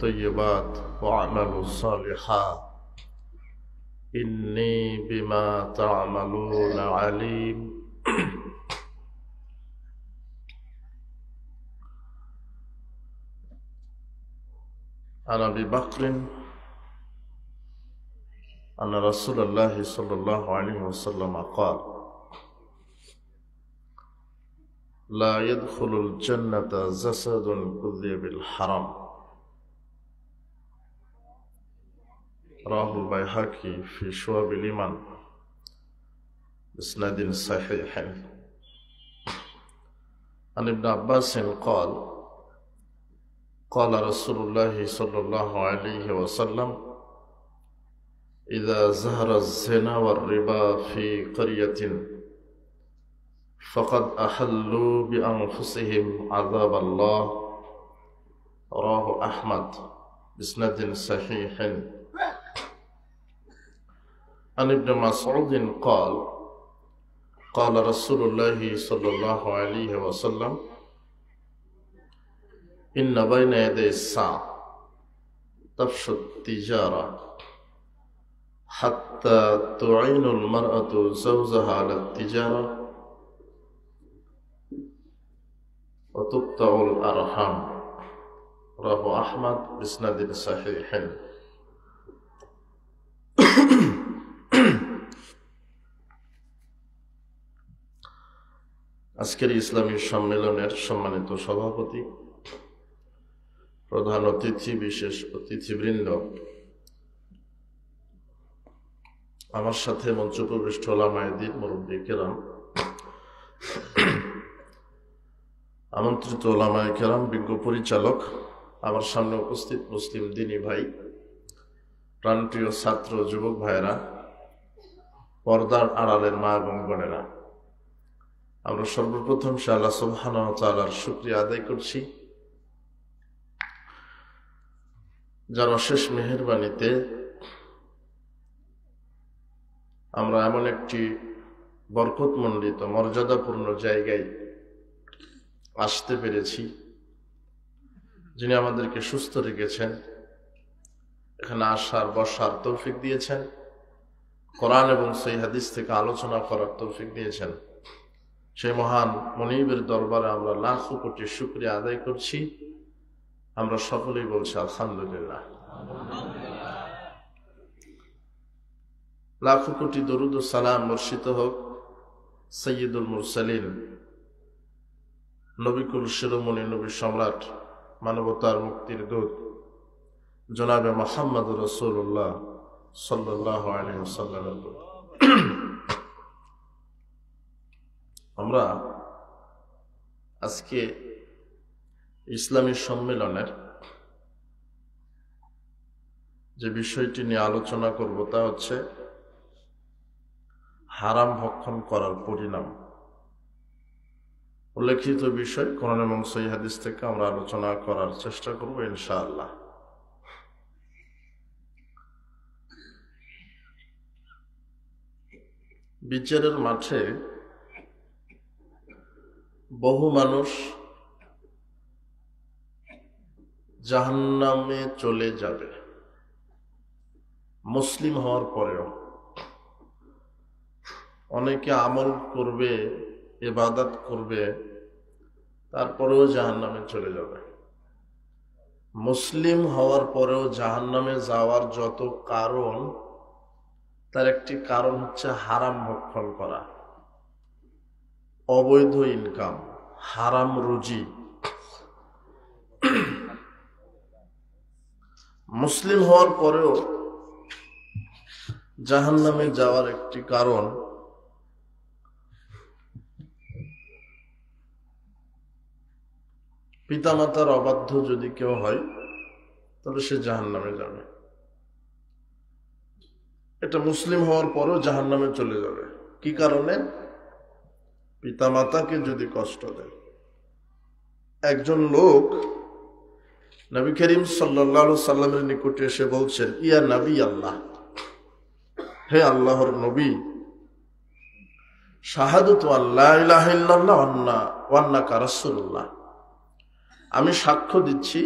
الطيبات واعملوا صالحا إني بما تعملون عليم. عن أبي بكر أن رسول الله صلى الله عليه وسلم قال: لا يدخل الجنة جسد كذب بالحرام. رواه البيهقي في شعب الإيمان بإسناد صحيح. عن ابن عباس قال: قال رسول الله صلى الله عليه وسلم: إذا ظهر الزنا والربا في قرية فقد أحلوا بأنفسهم عذاب الله. رواه أحمد بإسناد صحيح. عن ابن مسعود قال: قال رسول الله صلى الله عليه وسلم: إن بين يدي الساعة تفشو التجارة حتى تعين المرأة زوجها على التجارة وتقطع الأرحام. رواه أحمد بإسناد صحيح. আজকের ইসলামী সম্মেলনের সম্মানিত সভাপতি, প্রধান অতিথি, বিশেষ অতিথিবৃন্দ, আমার সাথে মঞ্চ উপবিষ্ট ওলামায়ে দ্বীন, মুরব্বী কেরাম, আমন্ত্রিত ওলামায়ে কেরাম, বিজ্ঞ পরিচালক, আমার সামনে উপস্থিত মুসলিম দ্বীনী ভাই, প্রাণপ্রিয় ছাত্র যুবক ভাইয়েরা, পর্দার আড়ালের মা এবং বোনেরা, আমরা সর্বপ্রথম আল্লাহ সুবহানাহু ওয়া তাআলার শুকরিয়া আদায় করছি, যার অশেষ মেহেরবানিতে আমরা এমন একটি বরকতমণ্ডিত মর্যাদাপূর্ণ জায়গায় আসতে পেরেছি, যিনি আমাদেরকে সুস্থ রেখেছেন, এখানে আসার বসার তৌফিক দিয়েছেন, কোরআন এবং সহিহ হাদিস থেকে আলোচনা করার তৌফিক দিয়েছেন। সেই মহান মনিবের দরবারে আমরা লাখো কোটি শুকরিয়া আদায় করছি। আমরা সকলেই বলছি আলহামদুলিল্লাহ। লাখো কোটি দরুদ ও সালাম বর্ষিত হোক সৈয়দুল মুরসালিন, নবিকুল শিরোমণি, নবী সম্রাট, মানবতার মুক্তির দূত জনাবে মুহাম্মদ রাসূলুল্লাহ সাল্লাল্লাহু আলাইহি ওয়াসাল্লাম। আমরা আজকে ইসলামী সম্মেলনের যে বিষয়টি নিয়ে আলোচনা করব তা হচ্ছে হারাম ভক্ষণ করার পরিণাম। উল্লেখিত বিষয় কোরআন এবং সহিহ হাদিস থেকে আমরা আলোচনা করার চেষ্টা করব ইনশাআল্লাহ। বিচারের মাঠে বহু মানুষ জাহান্নামে চলে যাবে মুসলিম হওয়ার পরেও। অনেকে আমল করবে, ইবাদত করবে, তারপরেও জাহান্নামে চলে যাবে। মুসলিম হওয়ার পরেও জাহান্নামে যাওয়ার যত কারণ, তার একটি কারণ হচ্ছে হারাম ভক্ষণ করা, অবৈধ ইনকাম, হারাম রুজি। মুসলিম হওয়ার পরেও জাহান্নামে যাওয়ার একটি কারণ পিতামাতার অবাধ্য যদি কেউ হয় তাহলে সে জাহান্নামে যাবে। এটা মুসলিম হওয়ার পরেও জাহান্নামে চলে যাবে। কি কারণে? পিতামাতাকে যদি কষ্ট দেয়। একজন লোক নবী করিম সাল্লাল্লাহু আলাইহি সাল্লামের নিকটে এসে বলছেন, ইয়া নবী আল্লাহ, হে আল্লাহর নবী, শাহাদাতু আল্লা ইলাহা ইল্লাল্লাহ ওয়া আন্নাকা রাসূলুল্লাহ, আমি সাক্ষ্য দিচ্ছি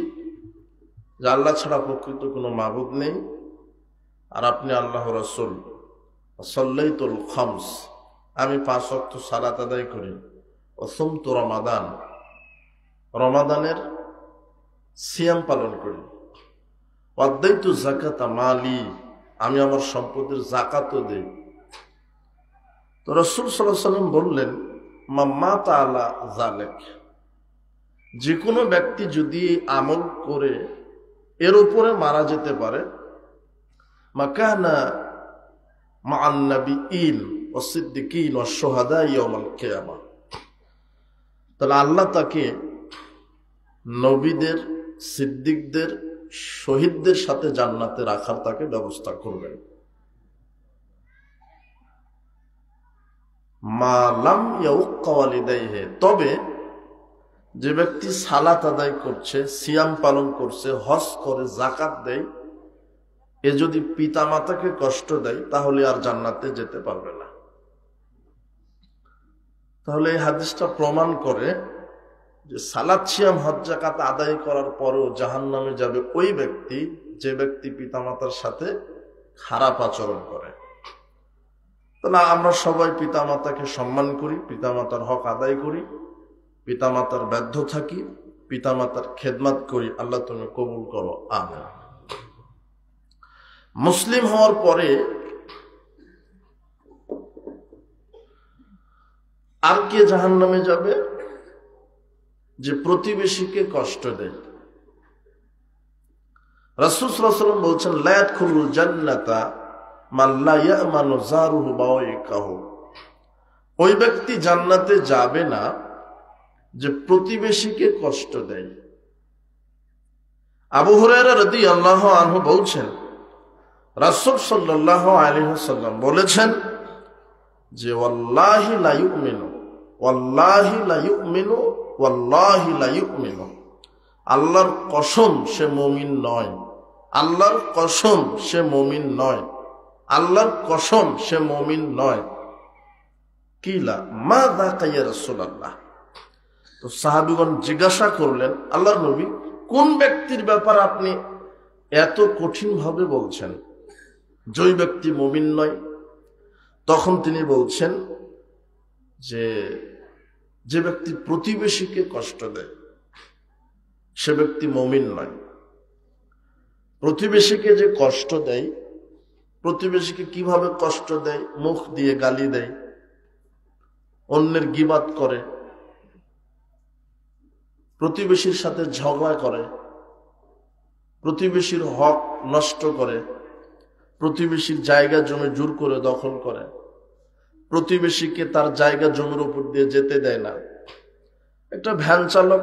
যে আল্লাহ ছাড়া প্রকৃত কোনো মাবুদ নেই, আর আপনি আল্লাহ রাসূল। সাল্লাইতুল খামস, আমি 5 ওয়াক্ত সালাত আদায় করি। ও সুমতু রমাদান, রমাদানের সিয়াম পালন করি। ওয়াদ্দাইতু যাকাতা মালি, আমি আমার সম্পদের যাকাতও দেই। তো রাসূল সাল্লাল্লাহু আলাইহি ওয়াসাল্লাম বললেন, মাতা আলা যালিক, যে কোনো ব্যক্তি যদি আমল করে এর উপরে মারা যেতে পারে, মাকানা মা'আন নাবিয়্যিন ওয়াস সিদ্দিকিন ওয়াশ শুহাদা ইয়াউমাল কিয়ামাহ, তাহলে আল্লাহ তাকে নবীদের, সিদ্দিকদের, শহীদদের সাথে জান্নাতে রাখার তাকে ব্যবস্থা করবেন। মা লাম ইয়াউক্কা ওয়ালিদাইহি, তবে যে ব্যক্তি সালাত আদায় করছে, সিয়াম পালন করছে, হজ করে, যাকাত দেয়, এ যদি পিতা মাতাকে কষ্ট দেয় তাহলে আর জান্নাতে যেতে পারবে না। তাহলে এই হাদিসটা প্রমাণ করে যে সালাত, সিয়াম, হজ, যাকাত আদায় করার পরেও জাহান্নামে যাবে ওই ব্যক্তি যে ব্যক্তি পিতামাতার সাথে খারাপ আচরণ করে। তাহলে আমরা সবাই পিতামাতাকে সম্মান করি, পিতামাতার হক আদায় করি, পিতামাতার বাধ্য থাকি, পিতামাতার খেদমত করি। আল্লাহ তুমি কবুল করো, আমিন। মুসলিম হওয়ার পরে আর কে জাহান্নামে যাবে? যে প্রতিবেশীকে কষ্ট দেয়। রাসূল সাল্লাল্লাহু আলাইহি ওয়াসাল্লাম বলছেন, লা ইয়াদখুলুল জান্নাতা মান লা ইয়ামানু জারুহু বাওয়াইকাহু, ওই ব্যক্তি জান্নাতে যাবে না যে প্রতিবেশীকে কষ্ট দেয়। আবু হুরায়রা রাদিয়াল্লাহু আনহু বলছেন, রাসূল সাল্লাল্লাহু আলাইহি ওয়াসাল্লাম বলেছেন যে ওয়াল্লাহি লা ইউমিনু, ওয়াল্লাহি লা ইউমিনু, ওয়াল্লাহি লা ইউমিনু, আল্লাহর কসম সে মুমিন নয়, আল্লাহর কসম সে মুমিন নয়, আল্লাহর কসম সে মুমিন নয়। কিলা মাযা ইয়া রাসূলুল্লাহ, তো সাহাবীগণ জিজ্ঞাসা করলেন, আল্লাহর নবী, কোন ব্যক্তির ব্যাপারে আপনি এত কঠিন ভাবে বলছেন যে ওই ব্যক্তি মুমিন নয়? তখন তিনি বলছেন যে ব্যক্তি প্রতিবেশীকে কষ্ট দেয় সে ব্যক্তি মুমিন নয়। প্রতিবেশীকে যে কষ্ট দেয়, প্রতিবেশীকে কিভাবে কষ্ট দেয়? মুখ দিয়ে গালি দেয়, অন্যের গীবাত করে, প্রতিবেশীর সাথে ঝগড়া করে, প্রতিবেশীর হক নষ্ট করে, প্রতিবেশীর জায়গা জমি জোর করে দখল করে, প্রতিবেশীকে তার জায়গা জমির উপর দিয়ে যেতে দেয় না। একটা ভ্যান চালক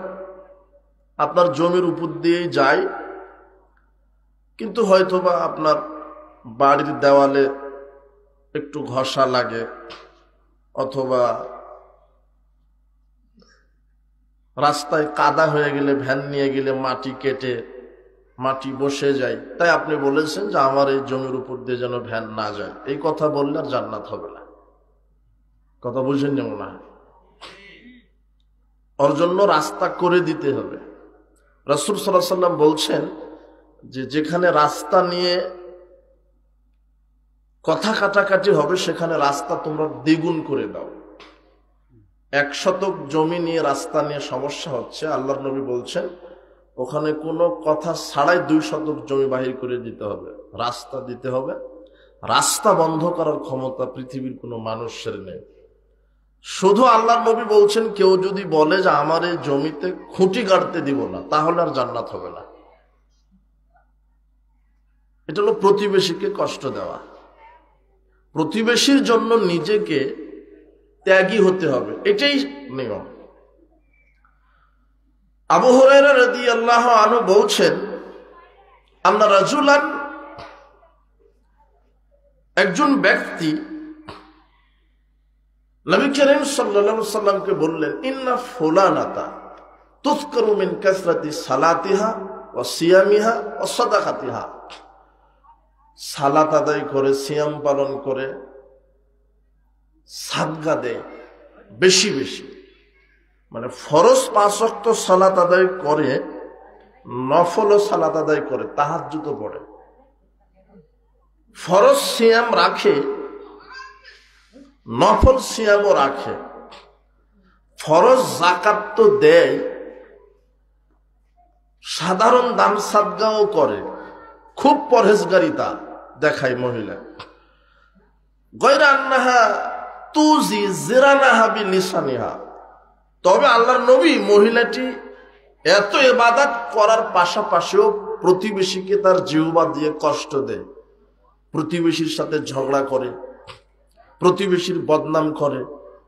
আপনার জমির উপর দিয়েই যায়, কিন্তু হয়তোবা আপনার বাড়ির দেওয়ালে একটু ঘষা লাগে, অথবা রাস্তায় কাদা হয়ে গেলে ভ্যান নিয়ে গেলে মাটি কেটে মাটি বসে যায়, তাই আপনি বলেছেন যে আমার এই জমির উপর দিয়ে যেন ভ্যান না যায়। এই কথা বললে আর জান্নাত হবে না। কথা বুঝেন যেমন না, ওর জন্য রাস্তা করে দিতে হবে। রাসূল সাল্লাল্লাহু আলাইহি ওয়াসাল্লাম বলছেন যে যেখানে রাস্তা নিয়ে কথা কাটাকাটি হবে সেখানে রাস্তা তোমরা দ্বিগুণ করে দাও। 1 শতক জমি নিয়ে রাস্তা নিয়ে সমস্যা হচ্ছে, আল্লাহর নবী বলছেন ওখানে কোনো কথা ছাড়াই 2 শতক জমি বাহির করে দিতে হবে, রাস্তা দিতে হবে। রাস্তা বন্ধ করার ক্ষমতা পৃথিবীর কোনো মানুষের নেই। শুধু আল্লাহর নবী বলছেন কেউ যদি বলে যে আমার এই জমিতে খুঁটি গাড়তে দিব না, তাহলে আর জান্নাত হবে না। এটা হলো প্রতিবেশীকে কষ্ট দেওয়া। প্রতিবেশীর জন্য নিজেকে ত্যাগী হতে হবে, এটাই নিয়ম। আবু হুরায়রা রাদিয়াল্লাহু আনহু বলছেন, আন্না রাজুলান, একজন ব্যক্তি নবী করিম সাল্লাল্লাহু আলাইহি সাল্লামকে বললেন, ইন্না ফুলানাতা তুযকারু মিন কাসরাতি সালাতিহা ওয়া সিয়ামিহা ওয়া সাদাকাতিহা, সালাত আদায় করে, সিয়াম পালন করে, সাদকা দেয় বেশি বেশি, মানে ফরজ 5 ওয়াক্ত সালাত আদায় করে, নফল সালাত আদায় করে, তাহাজ্জুদও পড়ে, ফরজ সিয়াম রাখে, নফল সিয়ামও রাখে, ফরজ যাকাত তো দেয়, সাধারণ দান সাদগাও করে, খুব পরহেজগারিতা দেখায় মহিলা। গয়রা আন্নাহা তুজি জিরানাহা বিলিসানিহা, তবে আল্লাহর নবী মহিলাটি এত ইবাদত করার পাশাপাশিও প্রতিবেশীকে তার জিহ্বা দিয়ে কষ্ট দেয়, প্রতিবেশীর সাথে ঝগড়া করে, প্রতিবেশীর বদনাম করে,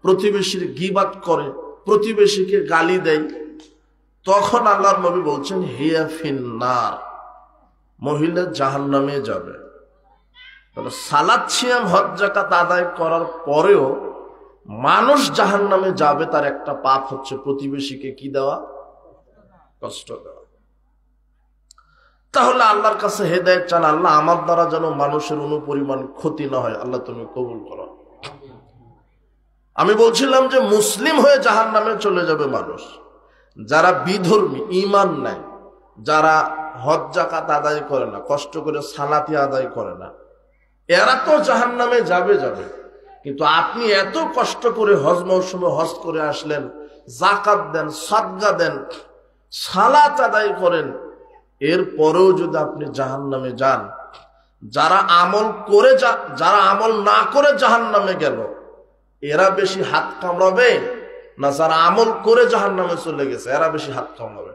প্রতিবেশীর গীবাত করে, প্রতিবেশীকে গালি দেয়। তখন আল্লাহর নবী বলছেন হিয়া ফিন্নার, মহিলা জাহান্নামে যাবে। তাহলে সালাত সিয়াম হজ যাকাত আদায় করার পরেও মানুষ জাহান্নামে যাবে, তার একটা পাপ হচ্ছে প্রতিবেশীকে কি দেওয়া, কষ্ট দেওয়া। তাহলে আল্লাহর কাছে হেদায়েত চান, আল্লাহ আমার দ্বারা যেন মানুষের অনুপরিমাণ ক্ষতি না হয়, আল্লাহ তুমি কবুল করো। আমি বলছিলাম যে মুসলিম হয়ে জাহান্নামে চলে যাবে মানুষ, যারা বিধর্মী, ঈমান নাই, যারা হজ যাকাত আদায় করে না, কষ্ট করে সালাতি আদায় করে না, এরা তো জাহান্নামে যাবে। কিন্তু আপনি এত কষ্ট করে হজ মৌসুমে হজ করে আসলেন, যাকাত দেন, সাদকা দেন, সালাত আদায় করেন, এরপরেও যদি আপনি জাহান্নামে যান, যারা আমল না করে জাহান্নামে গেল, এরা বেশি হাত কামড়াবে না যারা আমল করে জাহান্নামে চলে গেছে, এরা বেশি হাত কামড়াবে?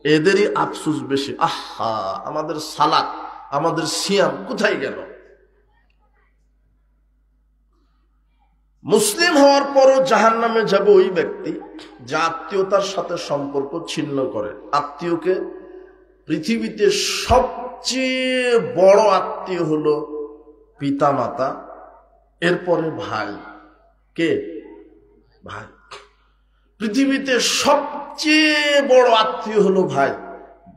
এদেরই আফসোস বেশি। আহা, আমাদের সালাত, আমাদের সিয়াম কোথায় গেল? মুসলিম হওয়ার পরও জাহান্নামে যাবে ওই ব্যক্তি যে আত্মীয়তার সাথে সম্পর্ক ছিন্ন করে। আত্মীয়কে, পৃথিবীতে সবচেয়ে বড় আত্মীয় হলো পিতা মাতা, এরপরে ভাই। কে? ভাই। পৃথিবীতে সবচেয়ে বড় আত্মীয় হলো ভাই।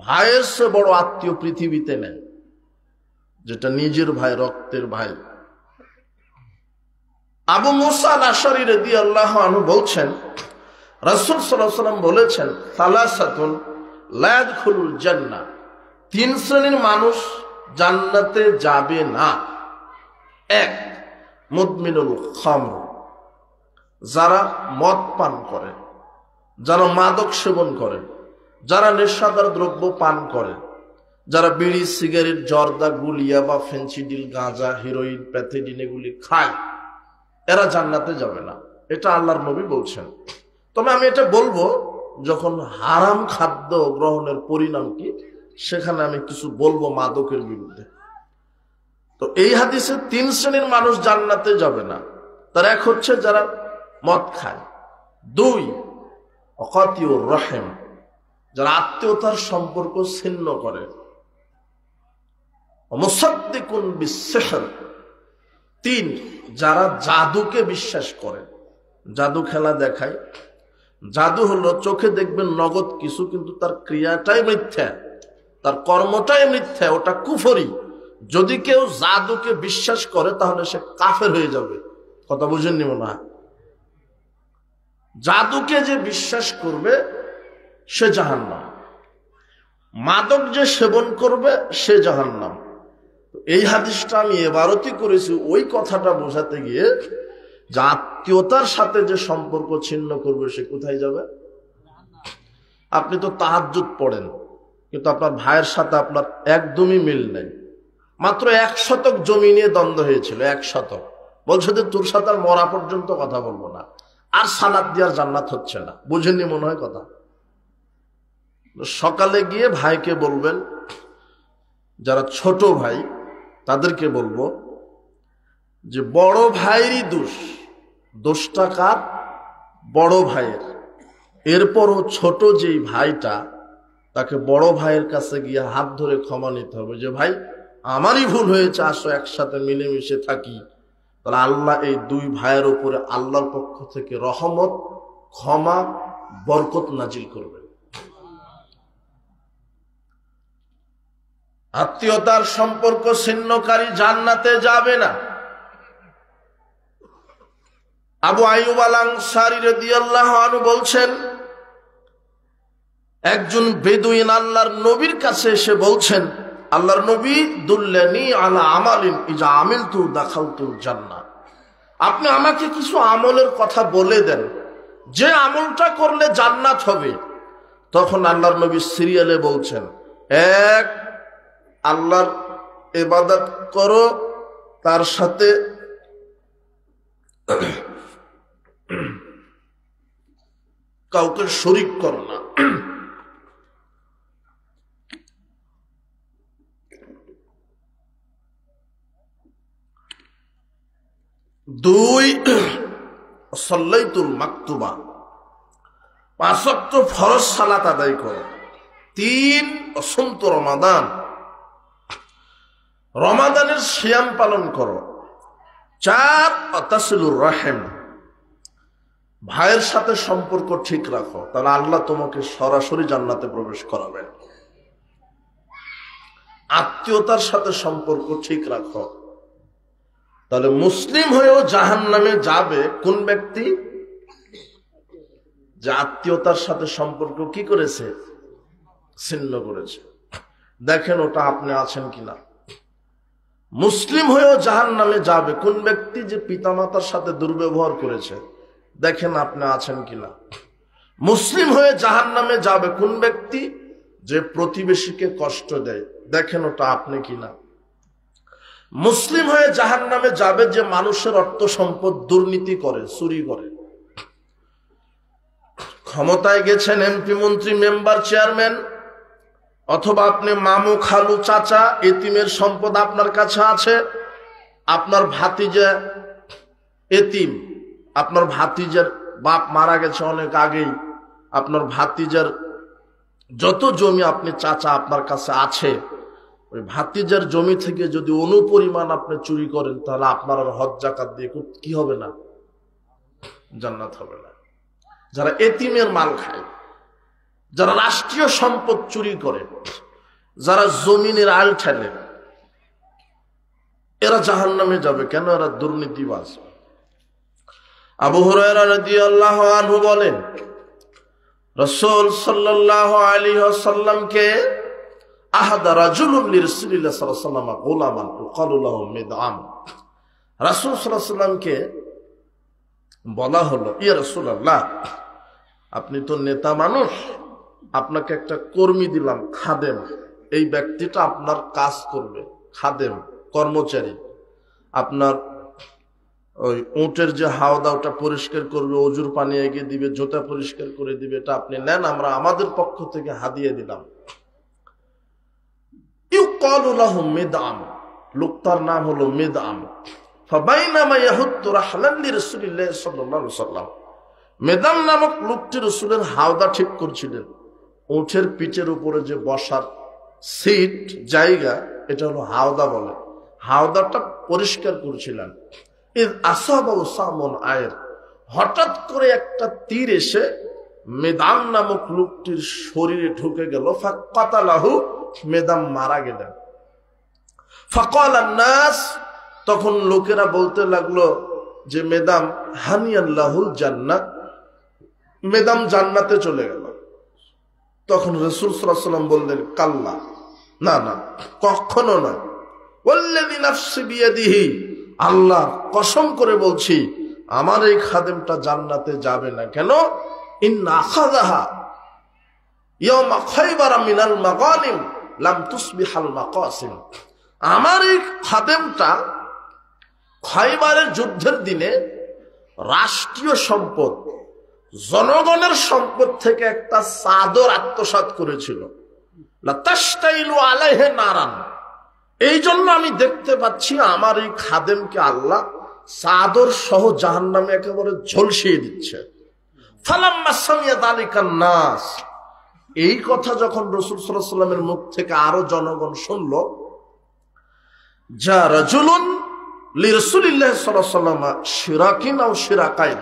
ভাইয়ের চেয়ে বড় আত্মীয় পৃথিবীতে নেই, যেটা নিজের ভাই, রক্তের ভাই। আবু মুসা আল-আশআরী রাদিয়াল্লাহু আনহু বলছেন, রাসূল সাল্লাল্লাহু আলাইহি ওয়াসাল্লাম বলেছেন, সালাসাতুন লা ইয়াদখুলুল জান্নাহ, তিন শ্রেণীর মানুষ জান্নাতে যাবে না। এক, মুদমিনুল খামর, যারা মদ পান করে, যারা মাদক সেবন করে, যারা নেশাদার দ্রব্য পান করে, যারা বিড়ি, সিগারেট, জর্দা, গুলিয়া বা ফেন্সিডিল, গাঁজা, হিরোইন, প্যাথেডিন এগুলি খায়, এরা জান্নাতে যাবে না। এটা আল্লাহর নবী বলছেন। তবে আমি এটা বলবো, যখন হারাম খাদ্য গ্রহণের পরিণাম কি, সেখানে আমি কিছু বলবো মাদকের বিরুদ্ধে। তো এই হাদিসে তিন শ্রেণীর মানুষ জান্নাতে যাবে না। তার এক হচ্ছে যারা মদ খায়, দুই অকাতিউর রহিম, যারা আত্মীয়তার সম্পর্ক ছিন্ন করে, মুসাদ্দিকুন বিসসিহর, তিন যারা জাদুকে বিশ্বাস করে, জাদু খেলা দেখায়। জাদু হলো চোখে দেখবেন নগদ কিছু, কিন্তু তার ক্রিয়াটাই মিথ্যা, তার কর্মটাই মিথ্যা, ওটা কুফরি। যদি কেউ জাদুকে বিশ্বাস করে তাহলে সে কাফের হয়ে যাবে। কথা বুঝেননি মনে হয়? জাদুকে যে বিশ্বাস করবে সে জাহান্নাম, মাদক যে সেবন করবে সে জাহান্নাম। এই হাদিসটা আমি এবারতই করেছি ওই কথাটা বোঝাতে গিয়ে, যে আত্মীয়তার সাথে যে সম্পর্ক ছিন্ন করবে সে কোথায় যাবে? আপনি তো তাহাজ্জুদ পড়েন, কিন্তু আপনার ভাইয়ের সাথে আপনার একদমই মিল নেই। মাত্র 1 শতক জমি নিয়ে দ্বন্দ্ব হয়েছিল, 1 শতক। বলছে যে তোর সাথে আর মরা পর্যন্ত কথা বলবো না, আর সালাত দিয়ার জান্নাত হচ্ছে না। বুঝেননি মনে হয় কথা? সকালে গিয়ে ভাইকে বলবেন, যারা ছোট ভাই তাদেরকে বলবো যে বড় ভাইয়েরই দোষটা কার? বড় ভাইয়ের। এরপরও ছোট যেই ভাইটা, তাকে বড় ভাইয়ের কাছে গিয়ে হাত ধরে ক্ষমা নিতে হবে, যে ভাই আমারই ভুল হয়েছে, আসো একসাথে মিলেমিশে থাকি। তাহলে আল্লাহ এই দুই ভাইয়ের উপরে আল্লাহর পক্ষ থেকে রহমত, ক্ষমা, বরকত নাজিল করবে। আত্মীয়তার সম্পর্ক ছিন্নকারী জান্নাতে যাবে না। আবু আইয়ুব আল আনসারী রাদিয়াল্লাহু আনহু বলছেন, একজন বেদুইন আল্লাহর নবীর কাছে এসে বলছেন, আল্লাহর নবী দুল্লানি আলা আমালিন ইজা আমিলতু দাখালতুল জান্নাহ, আপনি আমাকে কিছু আমলের কথা বলে দেন, যে আমলটা করলে জান্নাত হবে। তখন আল্লাহর নবী সিরিয়ালে বলছেন, এক, আল্লাহর ইবাদত করো, তার সাথে কাউকে শরীক করো না। দুই, সাল্লাতুল মাকতুবা, 5 ওয়াক্ত ফরজ সালাত আদায় করো। তিন, অসন্ত রমাদান, রমাদানের সিয়াম পালন করো। চার, তাসিলুর রাহিম, ভাইয়ের সাথে সম্পর্ক ঠিক রাখো, তাহলে আল্লাহ তোমাকে সরাসরি জান্নাতে প্রবেশ করাবেন। আত্মীয়তার সাথে সম্পর্ক ঠিক রাখো, তাহলে মুসলিম হয়েও জাহান্নামে যাবে কোন ব্যক্তি? যে আত্মীয়তার সাথে সম্পর্ক কি করেছে? ছিন্ন করেছে। দেখেন ওটা আপনি আছেন কিনা। মুসলিম হয়েও জাহান্নামে যাবে কোন ব্যক্তি? যে পিতামাতার সাথে দুর্ব্যবহার করেছে। দেখেন আপনি আছেন কিনা। মুসলিম হয়ে জাহান্নামে যাবে কোন ব্যক্তি? যে প্রতিবেশীকে কষ্ট দেয়। দেখেন ওটা আপনি কিনা। মুসলিম হয়ে জাহান্নামে যাবে যে মানুষের অর্থ সম্পদ দুর্নীতি করে, চুরি করে। ক্ষমতায় গেছেন, এমপি, মন্ত্রী, মেম্বার, চেয়ারম্যান, অথবা আপনি মামু, খালু, চাচা, এতিমের সম্পদ আপনার কাছে আছে। আপনার ভাতিজা এতিম, আপনার ভাতিজার বাপ মারা গেছে অনেক আগেই, আপনার ভাতিজার যত জমি আপনি চাচা আপনার কাছে আছে, ওই ভাতিজার জমি থেকে যদি অনুপরিমাণ আপনি চুরি করেন, তাহলে আপনার আর হজ যাকাত দিয়ে কি হবে না? জান্নাত হবে না। যারা এতিমের মাল খায়, যারা রাষ্ট্রীয় সম্পদ চুরি করে, যারা জমিনের আল ঠেলে, এরা জাহান্নামে যাবে। কেন? এরা দুর্নীতিবাজ। আবু হুরায়রা রাদিয়াল্লাহু আনহু বলেন, রাসূল সাল্লাল্লাহু আলাইহি ওয়াসাল্লামকে আহাদা রাজুলুন লিরাসূলিল্লাহ সাল্লাল্লাহু আলাইহি ওয়াসাল্লাম গোলামান ইউকালু লাহু মিদআম। রাসূল সাল্লাল্লাহু আলাইহি ওয়াসাল্লামকে বলা হলো, ইয়া রাসূলুল্লাহ, আপনি তো নেতা মানুষ, আপনাকে একটা কর্মী দিলাম, খাদেম। এই ব্যক্তিটা আপনার কাজ করবে, খাদেম, কর্মচারী। আপনার ওই উটের যে হাওদা ওটা পরিষ্কার করবে, অজুর পানি এগিয়ে দিবে, জুতা পরিষ্কার করে দিবে, এটা আপনি নেন, আমরা আমাদের পক্ষ থেকে হাদিয়ে দিলাম। ইউকালু লাহু মিদআম, লোকটার নাম হলো মিদআম। ফাবাইনামা ইয়াহুত্তু রাহলান লিরাসূলিল্লাহ সাল্লাল্লাহু আলাইহি ওয়াসাল্লাম, মিদআম নামক লোকটি রাসূলের হাওদা ঠিক করছিলেন। উটের পিঠের উপরে যে বসার সিট, জায়গা, এটা হলো হাওদা বলে। হাওদাটা পরিষ্কার করছিলেন। হঠাৎ করে একটা তীর এসে মেদাম নামক লোকটির শরীরে ঢুকে গেল। ফাকাতালাহু, মেদাম মারা গেলেন। ফাকালান নাস, তখন লোকেরা বলতে লাগলো যে মেদাম হানিয়াল্লাহুল জান্নাত, মেদাম জান্নাতে চলে গেল। তখন রাসূল সাল্লাল্লাহু আলাইহি ওয়াসাল্লাম বললেন, কাল্লা, না না, কখনো নয়। ওয়াল্লাযী নাফসি বিয়াদিহি, আল্লাহ কসম করে বলছি, আমার এই খাদেমটা জান্নাতে যাবে না। কেন? ইন্না আখাযাহা ইয়াওমা খায়বার মিনাল মাগানিম লাম তুসবিহাল মাকাসিম, আমার এই খাদেমটা খায়বারের যুদ্ধের দিনে রাষ্ট্রীয় সম্পদ, জনগণের সম্পদ থেকে একটা চাদর আত্মসাৎ করেছিল। লা তাশতাইলু আলাইহি নারান, এই জন্য আমি দেখতে পাচ্ছি আমার এই খাদেমকে আল্লাহ চাদর সহ জাহান্নামে একেবারে ঝলসিয়ে দিচ্ছে। ফালাম্মা সামিয়া যালিকান নাস, এই কথা যখন রাসূল সাল্লাল্লাহু আলাইহি ওয়াসাল্লামের মুখ থেকে আরো জনগণ শুনল, যা রাজুলুন লিরাসূলিল্লাহ সাল্লাল্লাহু আলাইহি ওয়াসাল্লাম শিরাকিন আও শিরাকাইন,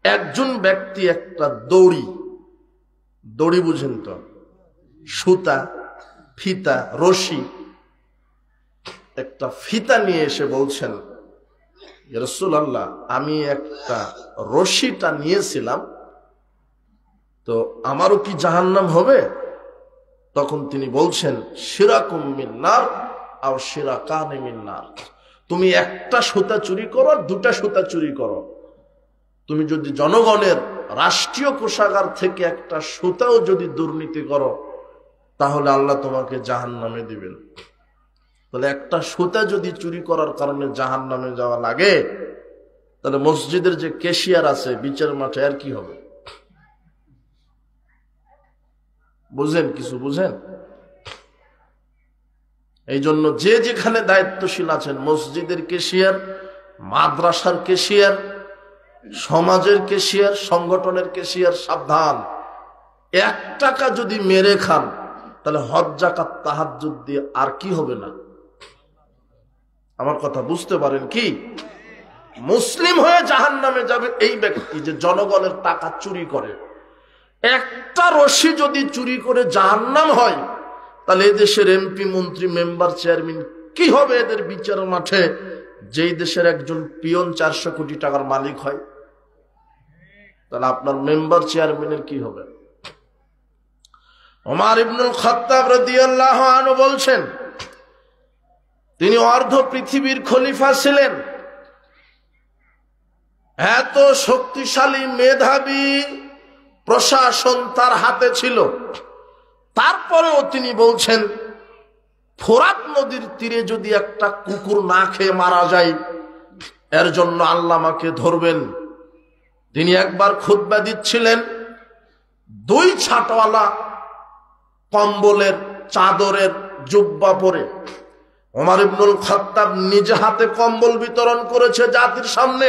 একজন ব্যক্তি একটা দড়ি, দড়ি বুঝেন তো, সুতা, ফিতা, রশি, একটা ফিতা নিয়ে এসে বলছেন, ইয়া রাসূলুল্লাহ, আমি একটা রশিটা নিয়েছিলাম, তো আমারও কি জাহান্নাম হবে? তখন তিনি বলছেন, শিরাকুম মিন নার আও শিরাকানি মিন নার। তুমি একটা সুতা চুরি করো, দুটা সুতা চুরি করো, তুমি যদি জনগণের রাষ্ট্রীয় কোষাগার থেকে একটা সুতাও যদি দুর্নীতি করো, তাহলে আল্লাহ তোমাকে জাহান্নামে দিবেন। তাহলে একটা সুতা যদি চুরি করার কারণে জাহান্নামে যাওয়া লাগে, তাহলে মসজিদের যে ক্যাশিয়ার আছে বিচার মাঠে আর কি হবে? বুঝেন? কিছু বুঝেন? এই জন্য যে যেখানে দায়িত্বশীল আছেন, মসজিদের ক্যাশিয়ার, মাদ্রাসার ক্যাশিয়ার, সমাজের ক্যাশিয়ার, সংগঠনের ক্যাশিয়ার, সাবধান। 1 টাকা যদি মেরে খান, তাহলে হজ যাকাত তাহাজ্জুদ দিয়ে আর কি হবে না? আমার কথা বুঝতে পারেন কি? মুসলিম হয়ে জাহান্নামে যাবে এই ব্যক্তি যে জনগণের টাকা চুরি করে। একটা রশি যদি চুরি করে জাহান্নাম হয়, তাহলে এদেশের এমপি, মন্ত্রী, মেম্বার, চেয়ারম্যান কি হবে এদের বিচার মাঠে, যেই দেশের একজন পিয়ন 400 কোটি টাকার মালিক হয়? তাহলে আপনার মেম্বার, চেয়ারম্যানের কি হবে? ওমর ইবনুল খাত্তাব রাদিয়াল্লাহু আনহু বলছেন, তিনি অর্ধ পৃথিবীর খলিফা ছিলেন, এত শক্তিশালী মেধাবী প্রশাসন তার হাতে ছিল, তারপরেও তিনি বলছেন, ফোরাত নদীর তীরে যদি একটা কুকুর না খেয়ে মারা যায়, এর জন্য আল্লাহ আমাকে ধরবেন। তিনি একবার খুতবা দিচ্ছিলেন, 2 ছাটওয়ালা কম্বলের চাদরের জুব্বা পরে ওমর ইবনুল খাত্তাব নিজে হাতে কম্বল বিতরণ করেছে জাতির সামনে,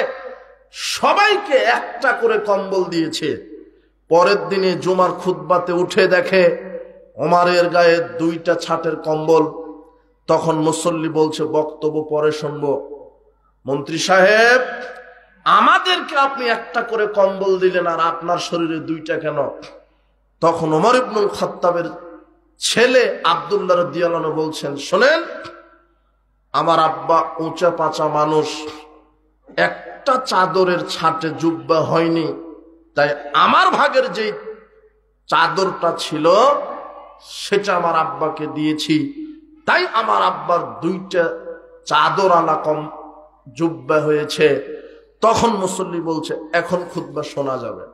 সবাইকে একটা করে কম্বল দিয়েছে। পরের দিনে জুমার খুতবাতে উঠে দেখে ওমরের গায়ে 2টা ছাটের কম্বল। তখন মুসল্লি বলছে, বক্তব্য পরে শুনবো, মন্ত্রী সাহেব আমাদেরকে আপনি একটা করে কম্বল দিলেন, আর আপনার শরীরে 2টা কেন? তখন ওমর ইবনুল খাত্তাবের ছেলে আব্দুল্লাহ রাদিয়াল্লাহু আনহু বলছেন, শোনেন, আমার আব্বা উঁচা পাঁচা মানুষ, একটা চাদরের ছাটে জুব্বা হয়নি, তাই আমার ভাগের যে চাদরটা ছিল সেটা আমার আব্বাকে দিয়েছি, তাই আমার আব্বার 2টা চাদর আলা কম জুব্বা হয়েছে। তখন মুসল্লি বলছে, এখন খুতবা শোনা যাবে।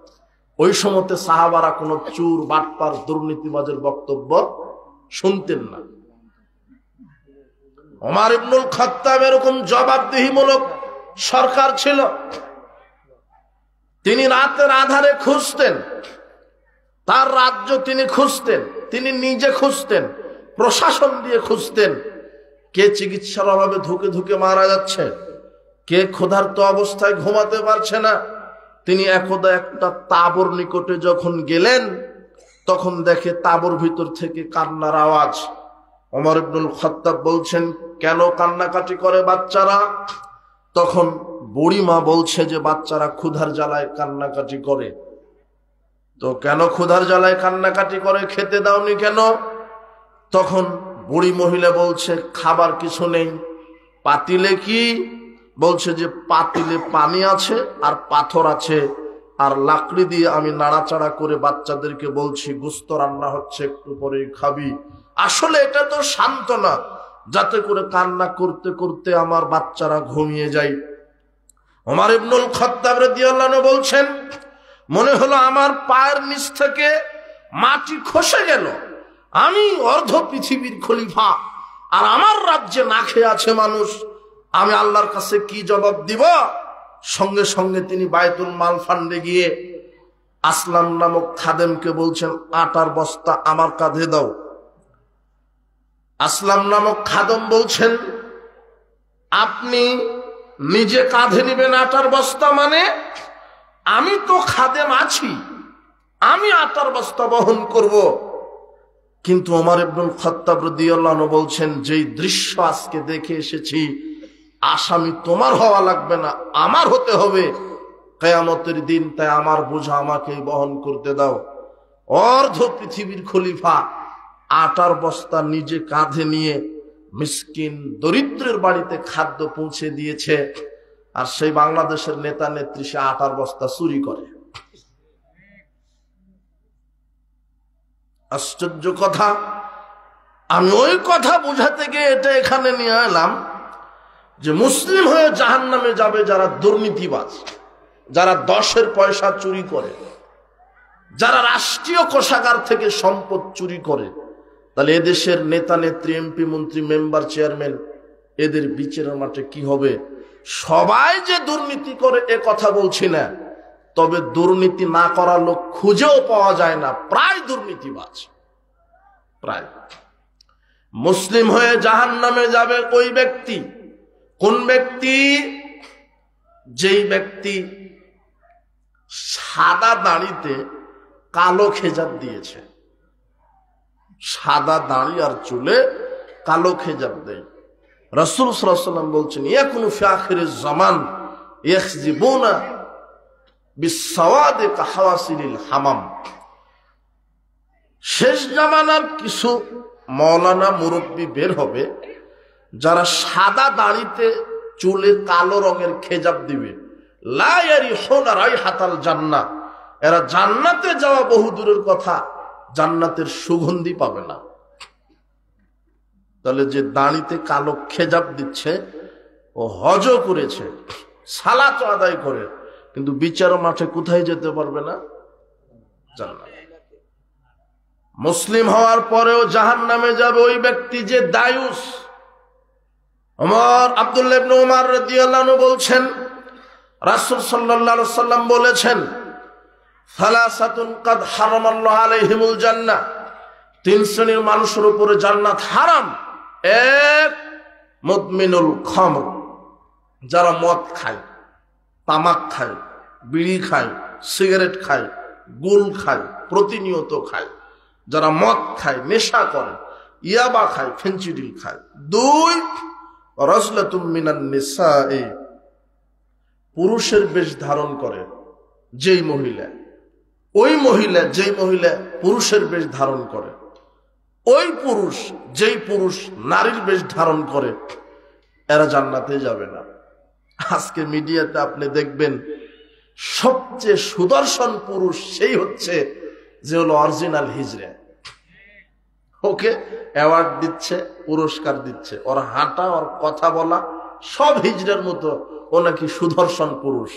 ওই সময়তে সাহাবারা কোনো চুর, বাটপার, দুর্নীতিবাজের বক্তব্য শুনতেন না। ওমর ইবনুল খাত্তাব এরকম জবাবদিহিমূলক সরকার ছিল। তিনি রাতের আধারে খুঁজতেন, তার রাজ্য তিনি খুঁজতেন, তিনি নিজে খুঁজতেন, প্রশাসন দিয়ে খুঁজতেন, কে চিকিৎসার অভাবে ধুকে ধুকে মারা যাচ্ছে, কে ক্ষুধার্ত অবস্থায় ঘুমাতে পারছে না। তিনি একদা একটা তাঁবুর নিকটে যখন গেলেন, তখন দেখে তাঁবুর ভিতর থেকে কান্নার আওয়াজ। ওমর ইবনুল খাত্তাব বলছেন, কেন কান্নাকাটি করে বাচ্চারা? তখন বুড়িমা বলছে যে বাচ্চারা ক্ষুধার জ্বালায় কান্নাকাটি করে। তো কেন ক্ষুধার জ্বালায় কান্নাকাটি করে, খেতে দাওনি কেন? তখন বুড়ি মহিলা বলছে, খাবার কিছু নেই। পাতিলে কি? বলছে যে পাতিলে পানি আছে আর পাথর আছে, আর লাকড়ি দিয়ে আমি নাড়াচাড়া করে বাচ্চাদেরকে বলছি গোশত রান্না হচ্ছে, একটু পরেই খাবি। আসলে এটা তো সান্ত্বনা, যাতে করে কান্না করতে করতে আমার বাচ্চারা ঘুমিয়ে যায়। ওমর ইবনুল খাত্তাব রাদিয়াল্লাহু আনহু বলছেন, মনে হলো আমার পায়ের নিচ থেকে মাটি খসে গেল। আমি অর্ধ পৃথিবীর খলিফা, আর আমার রাজ্যে না খেয়ে আছে মানুষ, আমি আল্লাহর কাছে কি জবাব দিব? সঙ্গে সঙ্গে তিনি বায়তুল মাল ফান্ডে গিয়ে আসলাম নামক খাদেমকে বলছেন, আটার বস্তা আমার কাঁধে দাও। আসলাম নামক খাদেম বলছেন, আপনি নিজে কাঁধে নিবেন আটার বস্তা? মানে আমি তো খাদেম আছি, আমি আটার বস্তা বহন করব। কিন্তু ওমর ইবনুল খাত্তাব রাদিয়াল্লাহু আনহু বলছেন, যেই দৃশ্য আজকে দেখে এসেছি, আসামি তোমার হওয়া লাগবে না, আমার হতে হবে কিয়ামতের দিন, তাই আমার বোঝা আমাকেই বহন করতে দাও। অর্ধ পৃথিবীর খলিফা আটার বস্তা নিজে কাঁধে নিয়ে মিসকিন দরিদ্রের বাড়িতে খাদ্য পৌঁছে দিয়েছে, আর সেই বাংলাদেশের নেতা নেত্রী সে আটার বস্তা চুরি করে। আশ্চর্য কথা, আমি ওই কথা বোঝাতে গিয়ে এটা এখানে নিয়ে এলাম যে মুসলিম হয়ে জাহান্নামে যাবে যারা দুর্নীতিবাজ, যারা 10-এর পয়সা চুরি করে, যারা রাষ্ট্রীয় কোষাগার থেকে সম্পদ চুরি করে। তাহলে এদেশের নেতা নেত্রী, এমপি, মন্ত্রী, মেম্বার, চেয়ারম্যান, এদের বিচারের মাঠে কি হবে? সবাই যে দুর্নীতি করে এ কথা বলছি না, তবে দুর্নীতি না করার লোক খুঁজেও পাওয়া যায় না, প্রায় দুর্নীতিবাজ। প্রায়। মুসলিম হয়ে জাহান্নামে যাবে ওই ব্যক্তি, কোন ব্যক্তি? যেই ব্যক্তি সাদা দাড়িতে কালো খেজাব দিয়েছে, সাদা দাড়ি আর চুলে কালো খেজাব দেয়। রাসূল সাল্লাল্লাহু আলাইহি ওয়াসাল্লাম বলছেন, ইয়াকুনু ফি আখিরিজ জামান ইয়াখজিবুনা বিসসাওয়াদি কাহাওয়াসিলিল হামাম। শেষ জামানার কিছু মৌলানা মুরব্বী বের হবে, যারা সাদা দাড়িতে চুলে কালো রঙের খেজাব দিবে। লা ইয়ারিহুনা রাইহাতাল জান্নাহ, এরা জান্নাতে যাওয়া বহু দূরের কথা, জান্নাতের সুগন্ধি পাবে না। তাহলে যে দাড়িতে কালো খেজাব দিচ্ছে ও হজও করেছে, সালাত আদায় করে, কিন্তু বিচার মাঠে কোথায় যেতে পারবে না? জান্নাত। মুসলিম হওয়ার পরেও জাহান্নামে যাবে ওই ব্যক্তি যে দায়ুস। আব্দুল্লাহ ইবনে উমর রাদিয়াল্লাহু আনহু বলছেন, রাসূল সাল্লাল্লাহু আলাইহি ওয়াসাল্লাম বলেছেন, সালাসাতুন কাদ হারামাল্লাহু আলাইহিমুল জান্নাহ, 3 শ্রেণীর মানুষের উপরে জান্নাত হারাম। এক, মুদমিনুল খামর, যারা মদ খায়, তামাক খায়, বিড়ি খায়, সিগারেট খায়, গুল খায়, প্রতিনিয়ত খায়, যারা মদ খায়, নেশা করে, ইয়াবা খায়, ফেনচিডিল খায়। 2, রাজলাতুম মিনান নিসাঈ, পুরুষের বেশ ধারণ করে যেই মহিলা, ওই মহিলা যেই মহিলা পুরুষের বেশ ধারণ করে, ওই পুরুষ যেই পুরুষ নারীর বেশ ধারণ করে, এরা জান্নাতে যাবে না। আজকে মিডিয়াতে আপনি দেখবেন সবচেয়ে সুদর্শন পুরুষ সেই হচ্ছে যে হলো অরিজিনাল হিজড়া। ওকে অ্যাওয়ার্ড দিচ্ছে, পুরস্কার দিচ্ছে, ওর হাঁটা, ওর কথা বলা সব হিজড়ার মতো। ও নাকি সুদর্শন পুরুষ,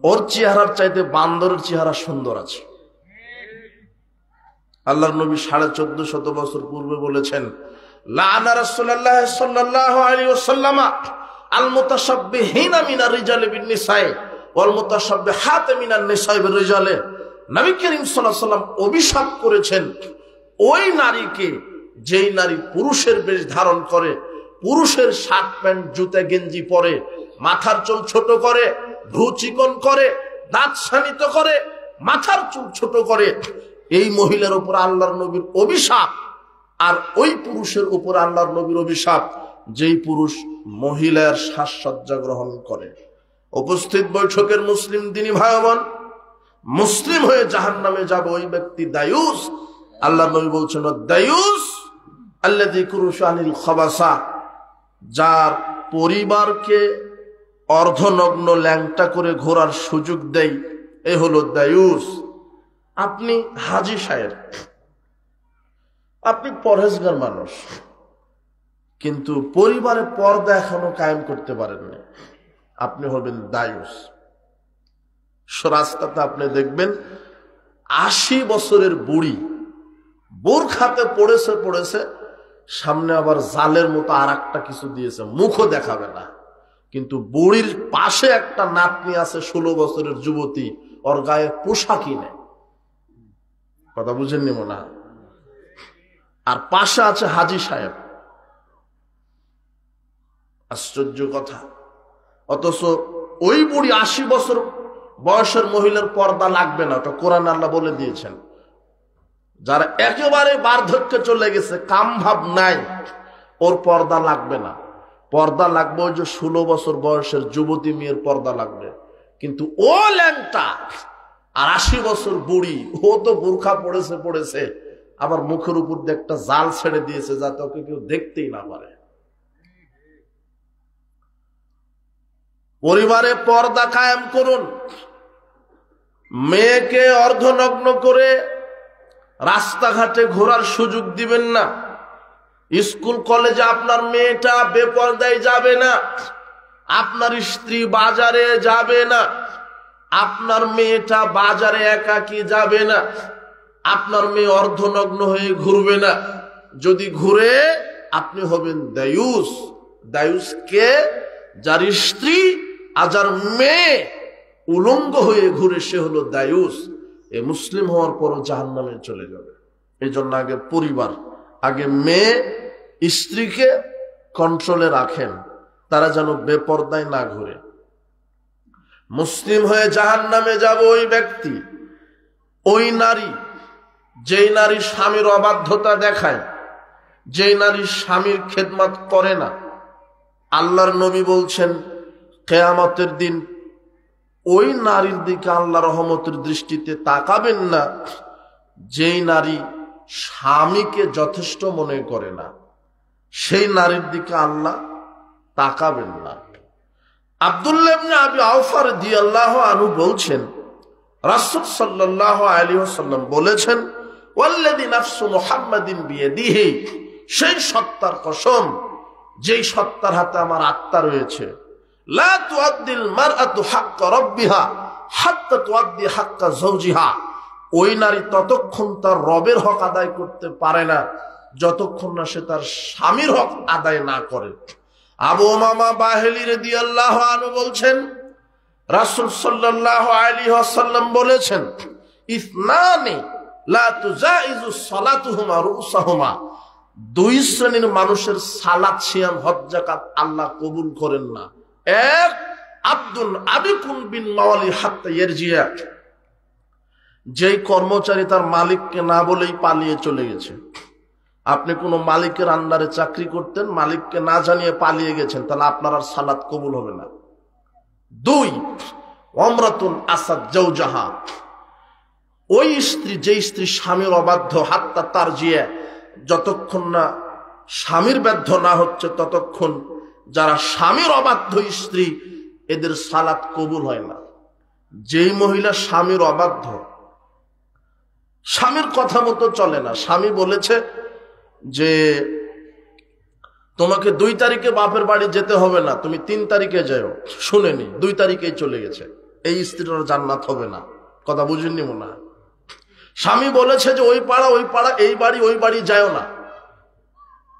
ওর চেহারার চাইতে বান্দরের চেহারা সুন্দর আছে। আল্লাহর নবী 1450 বছর পূর্বে বলেছেন, লাআনা রাসূলুল্লাহ সাল্লাল্লাহু আলাইহি ওয়াসাল্লাম আল মুতাশাব্বিহিনা মিনার রিজালি বিন নিসাই ওয়াল মুতাশাব্বিহাত মিনান নিসাই বির রিজালি। নবী করিম সাল্লাল্লাহু আলাইহি ওয়াসাল্লাম অভিশাপ করেছেন ওই নারীকে যেই নারী পুরুষের বেশ ধারণ করে, পুরুষের শার্ট প্যান্ট জুতা গেঞ্জি পরে, মাথার চুল ছোট করে, ভ্রু চিকন করে, দাঁত শানিত করে, মাথার চুল ছোট করে, এই মহিলার উপর আল্লাহর নবীর অভিশাপ। আর ওই পুরুষের উপর আল্লাহর নবীর অভিশাপ যেই পুরুষ মহিলার সাজসজ্জা গ্রহণ করে। উপস্থিত বৈঠকের মুসলিম দিনী ভাই বোন, মুসলিম হয়ে জাহান্নামে যাবে ওই ব্যক্তি দায়ুস। আল্লাহর নবী বলছেন, দায়ুস আল্লাযী কুরুশু আনিল খাবাসা, যার পরিবারকে অর্ধনগ্ন ল্যাংটা করে ঘোরার সুযোগ দেয়, এ হলো দায়ুস। আপনি হাজী সাহেব, আপনি পরহেজগার মানুষ, কিন্তু পরিবারে পর্দা এখনো কায়েম করতে পারেননি, আপনি হবেন দায়ুস। রাস্তাতে আপনি দেখবেন 80 বছরের বুড়ি বোরখাতে পড়েছে, সামনে আবার জালের মতো আর একটা কিছু দিয়েছে, মুখও দেখাবে না, কিন্তু বুড়ির পাশে একটা নাতনি আছে 16 বছরের যুবতী, ওর গায়ে পোশাকই নেই। কথা বুঝেননি মনে হয়? আর পাশে আছে হাজী সাহেব। আশ্চর্য কথা। অথচ ওই বুড়ি 80 বছর বয়সের মহিলার পর্দা লাগবে না, ওটা কোরআন আল্লাহ বলে দিয়েছেন। যারা একেবারে বার্ধক্যে চলে গেছে, কাম ভাব নাই, ওর পর্দা লাগবে না। পর্দা লাগবে ওই যে 16 বছর বয়সের যুবতী মেয়ের পর্দা লাগবে। কিন্তু ও ল্যাংটা আর 80 বছর বুড়ি, ও তো বোরখা পড়েছে, আবার মুখের উপর দিয়ে একটা জাল ছেড়ে দিয়েছে যাতে ওকে কেউ দেখতেই না পারে। পরিবারে পর্দা কায়েম করুন। মেয়েকে অর্ধনগ্ন করে রাস্তাঘাটে ঘোরার সুযোগ দিবেন না। স্কুল কলেজে আপনার মেয়েটা বেপরদায় যাবে না, আপনার স্ত্রী বাজারে যাবে না, আপনার মেয়েটা বাজারে একাকী যাবে না, আপনার মেয়ে অর্ধনগ্ন হয়ে ঘুরবে না। যদি ঘুরে আপনি হবেন দায়ুস। দায়ুস কে? যার স্ত্রী আর যার মেয়ে উলঙ্গ হয়ে ঘুরে সে হলো দায়ুস। এ মুসলিম হওয়ার পরও জাহান্নামে চলে যাবে। এই জন্য আগে পরিবার, আগে মেয়ে স্ত্রীকে কন্ট্রোলে রাখেন, তারা যেন বেপরদায় না ঘুরে। মুসলিম হয়ে জাহান্নামে যাবে ওই ব্যক্তি, ওই নারী, যেই নারী স্বামীর অবাধ্যতা দেখায়, যেই নারী স্বামীর খেদমত করে না। আল্লাহর নবী বলছেন কিয়ামতের দিন ওই নারীর দিকে আল্লাহ রহমতের দৃষ্টিতে তাকাবেন না যেই নারী স্বামীকে যথেষ্ট মনে করে না, সেই নারীর দিকে আল্লাহ তাকাবেন না। আব্দুল্লাহ ইবনে আবি আওফা রাদিয়াল্লাহু আনহু বলছেন রাসূল সাল্লাল্লাহু আলাইহি ওয়াসাল্লাম বলেছেন, ওয়াল্লাযী নাফসু মুহাম্মাদিন বিয়াদিহি, সেই সত্তার কসম যেই সত্তার হাতে আমার আত্মা রয়েছে, লা তুআদ্দিল মারআতু হাক্কা রাব্বিহা হাত্তা তুআদ্দি হাক্কা যাওজিহা, ওই নারী ততক্ষণ তার রবের হক আদায় করতে পারে না যতক্ষণ না সে তার স্বামীর হক আদায় না করে। আবু উমামা বাহিলি রাদিয়াল্লাহু আনহু বলছেন রাসূল সাল্লাল্লাহু আলাইহি ওয়াসাল্লাম বলেছেন, ইসনানি লা তুজাইজু সালাতুহুমা রুসাহুমা, দুই শ্রেণীর মানুষের সালাত, সিয়াম, হজ, যাকাত আল্লাহ কবুল করেন না। এক, আব্দুন আবিকুন বিন মাওয়ালি হাত্তা ইয়ারজিয়া, যেই কর্মচারী তার মালিককে না বলেই পালিয়ে চলে গেছে। আপনি কোনো মালিকের আন্ডারে চাকরি করতেন, মালিককে না জানিয়ে পালিয়ে গেছেন, তাহলে আপনার আর সালাত কবুল হবে না। দুই, ওমরাতুন আসাদ জাওজাহা, ওই স্ত্রী, যেই স্ত্রী স্বামীর অবাধ্য, হাত্তা তারজিয়া, যতক্ষণ না স্বামীর বাধ্য না হচ্ছে ততক্ষণ যারা স্বামীর অবাধ্য স্ত্রী এদের সালাত কবুল হয় না। যেই মহিলা স্বামীর অবাধ্য, স্বামীর কথা মতো চলে না, স্বামী বলেছে যে তোমাকে 2 তারিখে বাপের বাড়ি যেতে হবে না, তুমি 3 তারিখে যাও, শুনেনি, 2 তারিখেই চলে গেছে, এই স্ত্রীর জান্নাত হবে না। কথা বুঝেননি মনে হয়? স্বামী বলেছে যে ওই পাড়া ওই পাড়া, এই বাড়ি ওই বাড়ি যাও না,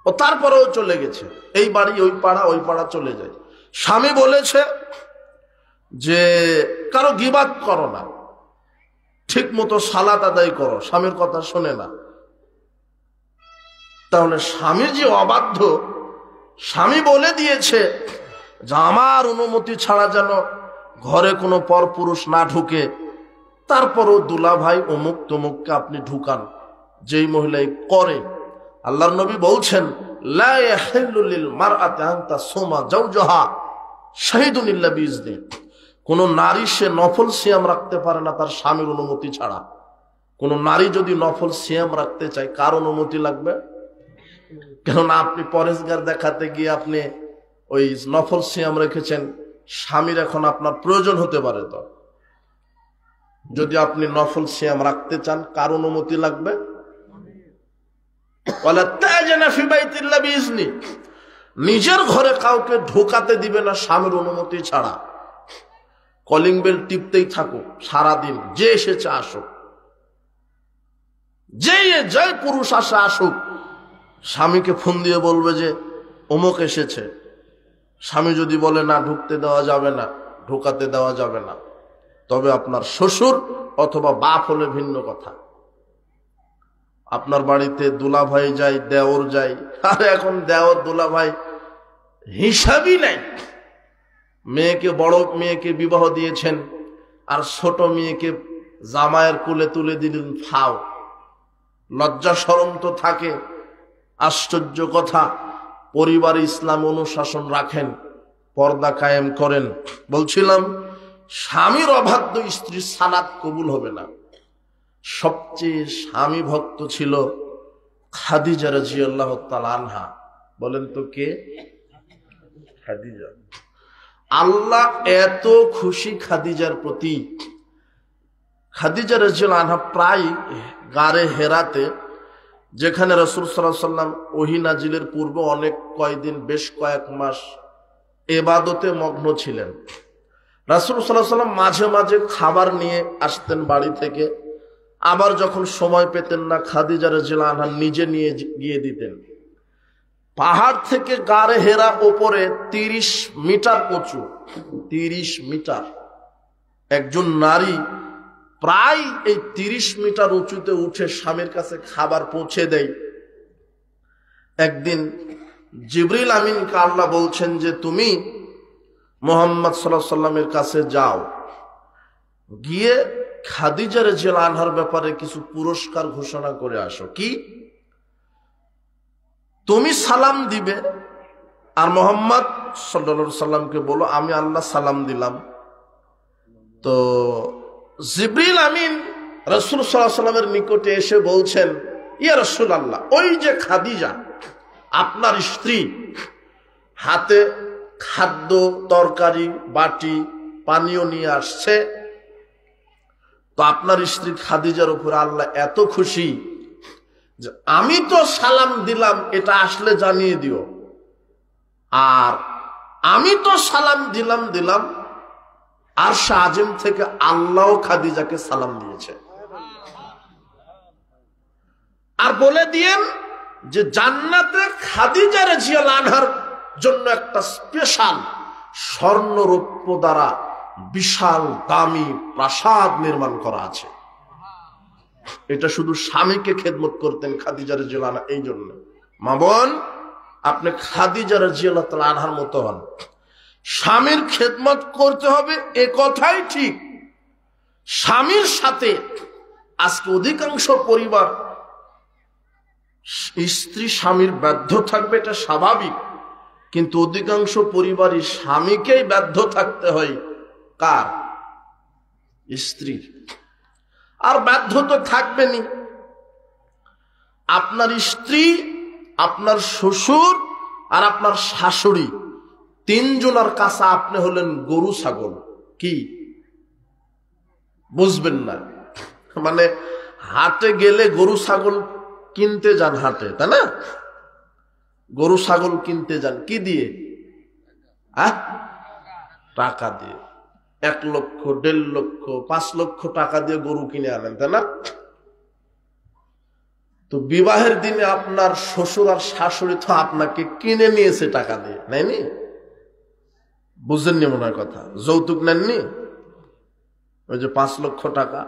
ও তারপরেও চলে গেছে, এই বাড়ি ওই পাড়া চলে যায়। স্বামী বলেছে যে কারো গীবাত করো না, ঠিক মতো সালাত আদায় করো, স্বামীর কথা শোনে না। তাহলে স্বামী যে অবাধ্য, স্বামী বলে দিয়েছে যে আমার অনুমতি ছাড়া যেন ঘরে কোনো পরপুরুষ না ঢুকে, তারপরও দুলা ভাই অমুক তমুককে আপনি ঢুকান, যেই মহিলাই করে। আল্লাহর নবী বলছেন, লা ইয়াহিল্লু লিল মারআতি আন তাসুমা জাওজাহা শাহিদুন ইল্লা বিইজনি, কোন নারী সে নফল সিয়াম রাখতে পারে না তার স্বামীর অনুমতি ছাড়া। কোন নারী যদি নফল সিয়াম রাখতে চায়, কার অনুমতি লাগবে? কেননা আপনি পরেশগার দেখাতে গিয়ে আপনি ওই নফল সিয়াম রেখেছেন, স্বামীর এখন আপনার প্রয়োজন হতে পারে। তো যদি আপনি নফল সিয়াম রাখতে চান, কার অনুমতি লাগবে? নিজের ঘরে কাউকে ঢোকাতে দিবে না স্বামীর অনুমতি ছাড়া। কলিং বেল টিপতেই থাকুক সারাদিন, যে এসেছে আসুক, যে পুরুষ আসে আসুক, স্বামীকে ফোন দিয়ে বলবে যে অমুক এসেছে। স্বামী যদি বলে না ঢুকতে দেওয়া যাবে না, ঢোকাতে দেওয়া যাবে না, তবে আপনার শ্বশুর অথবা বাপ হলে ভিন্ন কথা। আপনার বাড়িতে দুলা ভাই যায়, দেওর যায়, আর এখন দেওর দুলা ভাই হিসাবই নাই। মেয়েকে, বড় মেয়েকে বিবাহ দিয়েছেন আর ছোট মেয়েকে জামাইয়ের কোলে তুলে দিলেন, ফাও। লজ্জা শরম তো থাকে। আশ্চর্য কথা, পরিবারে ইসলাম অনুশাসন রাখেন, পর্দা কায়েম করেন। বলছিলাম স্বামীর অবাধ্য স্ত্রীর সালাত কবুল হবে না। সবচেয়ে স্বামী ভক্ত ছিল খাদিজা রাদিয়াল্লাহু তাআলা আনহা। বলেন তো কে? খাদিজা। আল্লাহ এত খুশি খাদিজার প্রতি, খাদিজা রাদিয়াল্লাহু আনহা প্রায় গারে হেরাতে, যেখানে রাসূল সাল্লাল্লাহু আলাইহি ওয়াসাল্লাম ওহী নাজিলের পূর্বে অনেক কয়দিন, বেশ কয়েক মাস ইবাদতে মগ্ন ছিলেন, রাসূল সাল্লাল্লাহু আলাইহি ওয়াসাল্লাম মাঝে মাঝে খাবার নিয়ে আসতেন বাড়ি থেকে। আবার যখন সময় পেতেন না, খাদিজা রাদিয়াল্লাহু আনহা নিজে নিয়ে গিয়ে দিতেন। পাহাড় থেকে গারে হেরা ওপরে 30 মিটার উঁচু, 30 মিটার। একজন নারী প্রায় এই 30 মিটার উঁচুতে উঠে স্বামীর কাছে খাবার পৌঁছে দেয়। একদিন জিবরিল আমিনকে আল্লাহ বলছেন যে তুমি মুহাম্মদ সাল্লাল্লাহু আলাইহি ওয়াসাল্লামের কাছে যাও, গিয়ে খাদিজা রাদিয়াল্লাহু আনহার ব্যাপারে কিছু পুরস্কার ঘোষণা করে আসো। কি? তুমি সালাম দিবে আর মুহাম্মদ সাল্লাল্লাহু আলাইহি ওয়াসাল্লামকে বলো আমি আল্লাহ সালাম দিলাম। তো জিবরিল আমিন রাসূল সাল্লাল্লাহু আলাইহি ওয়াসাল্লামের নিকটে এসে বলছেন, ইয়া রাসূলুল্লাহ, ওই যে খাদিজা আপনার স্ত্রী হাতে খাদ্য, তরকারি, বাটি, পানীয় নিয়ে আসছে, তো আপনার স্ত্রী খাদিজার উপর আল্লাহ এত খুশি যে আমি তো সালাম দিলাম, এটা আসলে জানিয়ে দিও। আর আমি তো সালাম দিলাম আরশ আজিম থেকে আল্লাহ খাদিজাকে সালাম দিয়েছে। আর বলে দিয়েন যে জান্নাতে খাদিজা রাদিয়াল্লাহু আনহার জন্য একটা স্পেশাল স্বর্ণ রৌপ্য দ্বারা বিশাল দামি প্রাসাদ নির্মাণ করা আছে। এটা শুধু স্বামীকে খেদমত করতেন খাদিজা রাদিয়াল্লাহু আনহা। এই জন্য মা বোন, আপনি খাদিজা রাদিয়াল্লাহু তাআলা আনহার মতো হন। স্বামীর খেদমত করতে হবে, এ কথাই ঠিক। স্বামীর সাথে আজকে অধিকাংশ পরিবার স্ত্রী স্বামীর বাধ্য থাকবে, এটা স্বাভাবিক, কিন্তু অধিকাংশ পরিবারই স্বামীকেই বাধ্য থাকতে হয়। কার? স্ত্রীর। আর বাধ্য তো থাকবেনই। আপনার স্ত্রী, আপনার শ্বশুর আর আপনার শাশুড়ি, তিনজনের কাছে আপনি হলেন গরু ছাগল। কি বুঝবেন না? মানে হাটে গেলে গরু ছাগল কিনতে যান হাটে, তাই না? গরু ছাগল কিনতে যান কি দিয়ে? টাকা দিয়ে। 1 লক্ষ, 1.5 লক্ষ, 5 লক্ষ টাকা দিয়ে গরু কিনে আনেন, তাই না? তো বিবাহের দিনে আপনার শ্বশুর আর শাশুড়ি তো আপনাকে কিনে নিয়েছে টাকা দিয়ে, নাইনি? বুঝেননি মনে হয় কথা? যৌতুক নেননি? ওই যে 5 লক্ষ টাকা,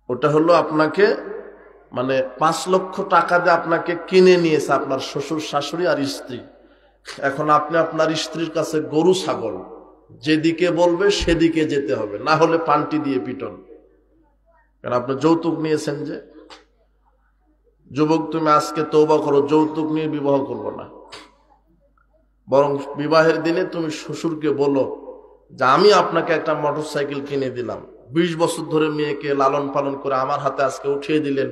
ওটা হলো আপনাকে, মানে 5 লক্ষ টাকা দিয়ে আপনাকে কিনে নিয়েছে আপনার শ্বশুর শাশুড়ি আর স্ত্রী। এখন আপনি আপনার স্ত্রীর কাছে গরু ছাগল, যেদিকে বলবে সেদিকে যেতে হবে, না হলে পান্টি দিয়ে পিটন। কারণ আপনি যৌতুক নিয়েছেন। যে যুবক, তুমি আজকে তওবা করো, যৌতুক নিয়ে বিবাহ করবো না। বরং বিবাহের দিনে তুমি শ্বশুরকে বলো যে আমি আপনাকে একটা মোটরসাইকেল কিনে দিলাম, 20 বছর ধরে মেয়েকে লালন পালন করে আমার হাতে আজকে উঠিয়ে দিলেন,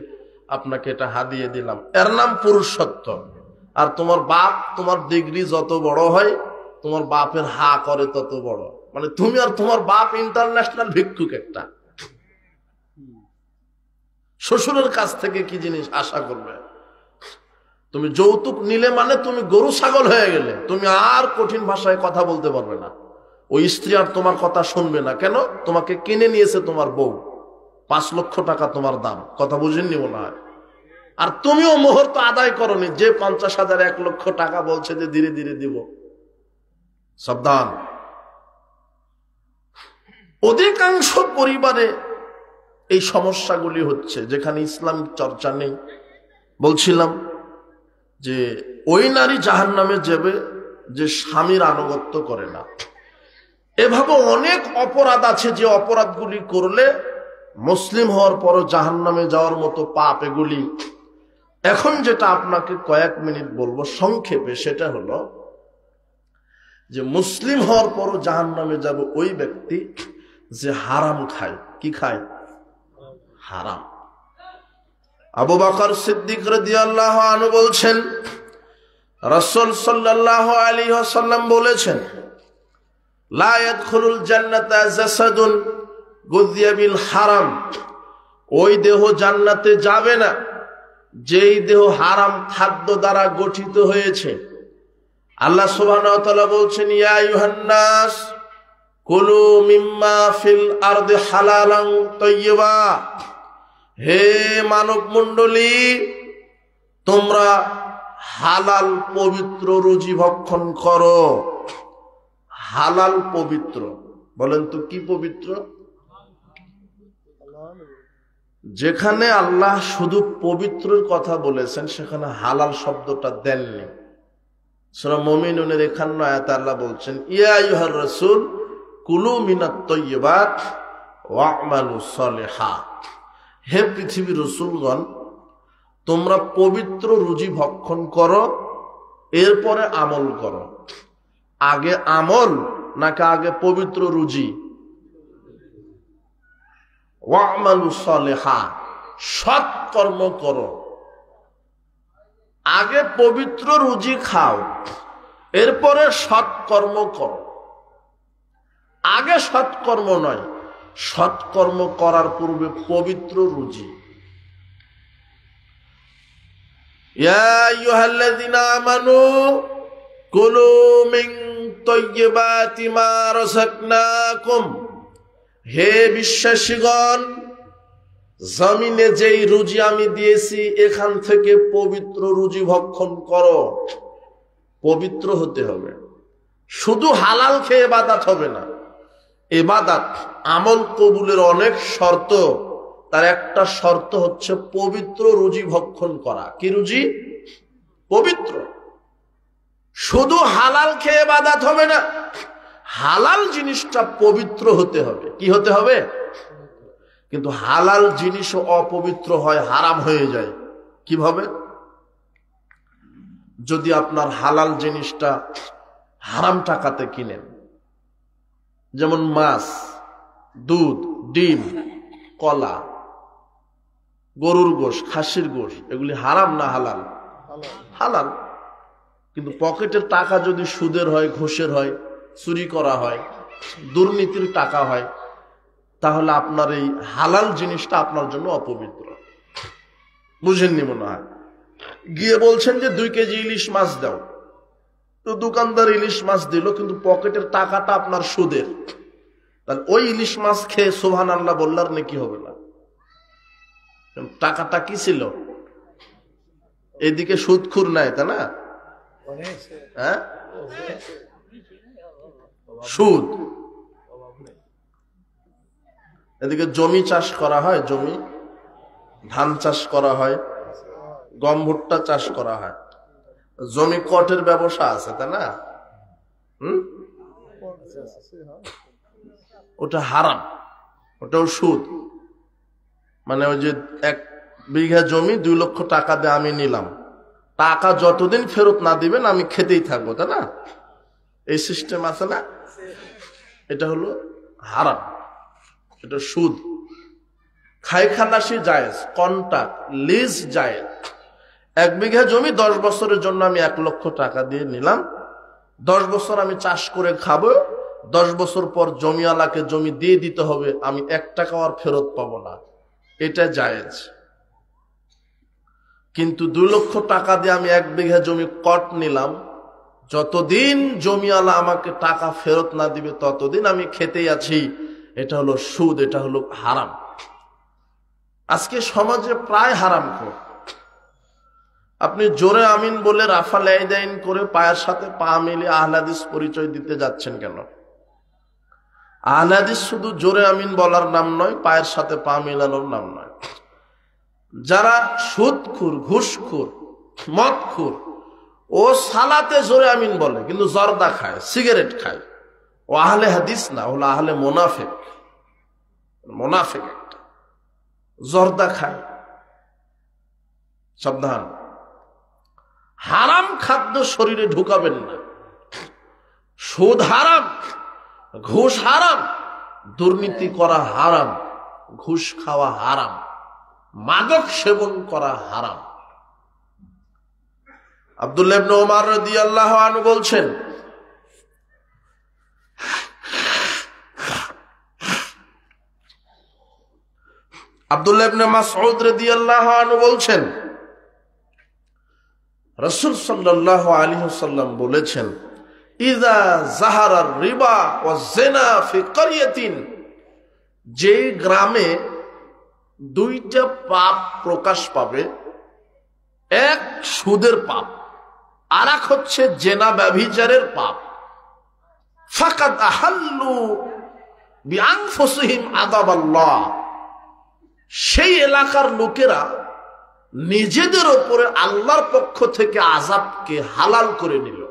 আপনাকে এটা হাদিয়ে দিলাম। এর নাম পুরুষত্ব। আর তোমার বাপ, তোমার ডিগ্রি যত বড় হয়, তোমার বাপের হা করে তত বড়। মানে তুমি আর তোমার বাপ ইন্টারন্যাশনাল ভিক্ষুক একটা। শ্বশুরের কাছ থেকে কি জিনিস আশা করবে? তুমি যৌতুক নিলে মানে তুমি গরু ছাগল হয়ে গেলে, তুমি আর কঠিন ভাষায় কথা বলতে পারবে না। ওই স্ত্রী আর তোমার কথা শুনবে না। কেন? তোমাকে কিনে নিয়েছে তোমার বউ, 5 লক্ষ টাকা তোমার দাম। কথা বুঝেননি মনে হয়? আর তুমিও মুহূর্ত আদায় করনি, যে 50,000 1 লক্ষ টাকা বলছে যে ধীরে ধীরে দিব। সাবধান। অধিকাংশ পরিবারে এই সমস্যাগুলি হচ্ছে, যেখানে ইসলামিক চর্চা নেই। বলছিলাম যে ওই নারী জাহান্নামে যাবে যে স্বামীর আনুগত্য করে না। এভাবে অনেক অপরাধ আছে, যে অপরাধগুলি করলে মুসলিম হওয়ার পরও জাহান্নামে যাওয়ার মতো পাপ এগুলি। এখন যেটা আপনাকে কয়েক মিনিট বলবো সংক্ষেপে, সেটা হলো যে মুসলিম হওয়ার পরও জাহান্নামে যাবে ওই ব্যক্তি যে হারাম খায়। কি খায়? হারাম। আবু বকর সিদ্দিক রাদিয়াল্লাহু আনহু বলছেন, রাসূল সাল্লাল্লাহু আলাইহি ওয়াসাল্লাম বলেছেন, লা ইয়াদখুলুল জান্নাতা জাসাদুন গুযিয়া বিল হারাম, ওই দেহ জান্নাতে যাবে না যেই দেহ হারাম খাদ্য দ্বারা গঠিত হয়েছে। আল্লাহ সুবহানাহু ওয়া তাআলা বলছেন, ইয়া আইয়ুহান নাস কুলু মিম্মা ফিল আরদি হালালান তাইয়্যিবা, হে মানব মণ্ডলী, তোমরা হালাল পবিত্র রুজি ভক্ষণ করো। হালাল পবিত্র, বলেন তো কি পবিত্র? যেখানে আল্লাহ শুধু পবিত্রের কথা বলেছেন সেখানে হালাল শব্দটা দেননি। সূরা মুমিনুনের 51 আয়াতে আল্লাহ বলছেন, ইয়া আইয়ুহার রাসূল কুলু মিনাত তাইয়্যিবাত ওয়া'মালু সলিহা, হে পৃথিবীর রাসূলগণ, তোমরা পবিত্র রুজি ভক্ষণ করো, এরপরে আমল করো। আগে আমল নাকি আগে পবিত্র রুজি? ওয়া'মালু সলিহা, সৎ কর্ম করো। আগে পবিত্র রুজি খাও, এরপরে সৎকর্ম করো। আগে সৎকর্ম নয়, সৎকর্ম করার পূর্বে পবিত্র রুজি। ইয়া আইয়ুহাল্লাযীনা আমানু কুলু মিন তাইয়্যিবাতি মা রাযাকনাকুম, হে বিশ্বাসীগণ, জমিনে যেই রুজি আমি দিয়েছি এখান থেকে পবিত্র রুজি ভক্ষণ করো। পবিত্র হতে হবে, শুধু হালাল খেয়ে ইবাদত হবে না। ইবাদত আমল কবুলের অনেক শর্ত, তার একটা শর্ত হচ্ছে পবিত্র রুজি ভক্ষণ করা। কি রুজি? পবিত্র। শুধু হালাল খেয়ে ইবাদত হবে না, হালাল জিনিসটা পবিত্র হতে হবে। কি হতে হবে? কিন্তু হালাল জিনিসও অপবিত্র হয়, হারাম হয়ে যায়। কিভাবে? যদি আপনার হালাল জিনিসটা হারাম টাকাতে কিনেন, যেমন মাছ, দুধ, ডিম, কলা, গরুর গোশ, খাসির গোশ, এগুলি হারাম না হালাল? হালাল। কিন্তু পকেটের টাকা যদি সুদের হয়, ঘুষের হয়, চুরি করা হয়, দুর্নীতির টাকা হয়, তাহলে আপনার এই হালাল জিনিসটা আপনার জন্য অপবিত্র। বুঝেননি মনে হয়? গিয়ে বলছেন যে 2 কেজি ইলিশ মাছ দাও, তো দোকানদার ইলিশ মাছ দিল, কিন্তু পকেটের টাকাটা আপনার সুদের। তাহলে ওই ইলিশ মাছ খেয়ে সুবহানাল্লাহ বললার নাকি হবে না? টাকাটা কি ছিল? এদিকে সুদখুর নাই, তাই না? হ্যাঁ, সুদ। এদিকে জমি চাষ করা হয়, জমি ধান চাষ করা হয়, গম ভুট্টা চাষ করা হয়, জমি কটের ব্যবসা আছে, তাই না? ওটা হারাম, ওটাও সুদ। মানে ওই যে 1 বিঘা জমি 2 লক্ষ টাকা দিয়ে আমি নিলাম, টাকা যতদিন ফেরত না দিবেন আমি খেতেই থাকবো, তাই না? এই সিস্টেম আছে না? এটা হলো হারাম, এটা সুদ। খাইখালাসি জায়েজ, কন্ট্রাক্ট, লিজ জায়েজ। 1 বিঘা জমি 10 বছরের জন্য আমি 1 লক্ষ টাকা দিয়ে নিলাম, 10 বছর আমি চাষ করে খাবো, 10 বছর পর জমিওয়ালাকে জমি দিয়ে দিতে হবে, আমি 1 টাকাও আর ফেরত পাবো না, এটা জায়েজ। কিন্তু 2 লক্ষ টাকা দিয়ে আমি 1 বিঘা জমি কট নিলাম, যতদিন জমিওয়ালা আমাকে টাকা ফেরত না দিবে ততদিন আমি খেতেই আছি, এটা হলো সুদ, এটা হলো হারাম। আজকে সমাজে প্রায় হারাম খোর। আপনি জোরে আমিন বলে রাফা লাইদাইন করে পায়ের সাথে পা মিলিয়ে আহলে হাদিস পরিচয় দিতে যাচ্ছেন কেন? আহলে হাদিস শুধু জোরে আমিন বলার নাম নয়, পায়ের সাথে পা মিলানোর নাম নয়। যারা সুদখোর, ঘুষখোর, মদখোর, ও সালাতে জোরে আমিন বলে কিন্তু জর্দা খায়, সিগারেট খায়, ও আহলে হাদিস না, হলো আহলে মুনাফিক। মুনাফিক একটা, জর্দা খায়। সাবধান, হারাম খাদ্য শরীরে ঢুকাবেন না। সুদ হারাম, ঘুষ হারাম, দুর্নীতি করা হারাম, ঘুষ খাওয়া হারাম, মাদক সেবন করা হারাম। আব্দুল্লাহ ইবনে ওমর রাদিয়াল্লাহু আনহু বলছেন, আব্দুল্লাহ ইবনে মাসউদ রাদিয়াল্লাহু আনহু বলছেন, রাসূল সাল্লাল্লাহু আলাইহি ওয়াসাল্লাম বলেছেন, ইযা যাহারার রিবা ওয়াজ জিনা ফি ক্বরিয়াতিন, যে গ্রামে দুইটা পাপ প্রকাশ পাবে, এক সুদের পাপ আর এক হচ্ছে জেনা ব্যভিচারের পাপ, ফাকাদ আহাল্লু বিআনফুসিহিম আযাবাল্লাহ, সেই এলাকার লোকেরা নিজেদের উপরে আল্লাহর পক্ষ থেকে আযাবকে হালাল করে নিল।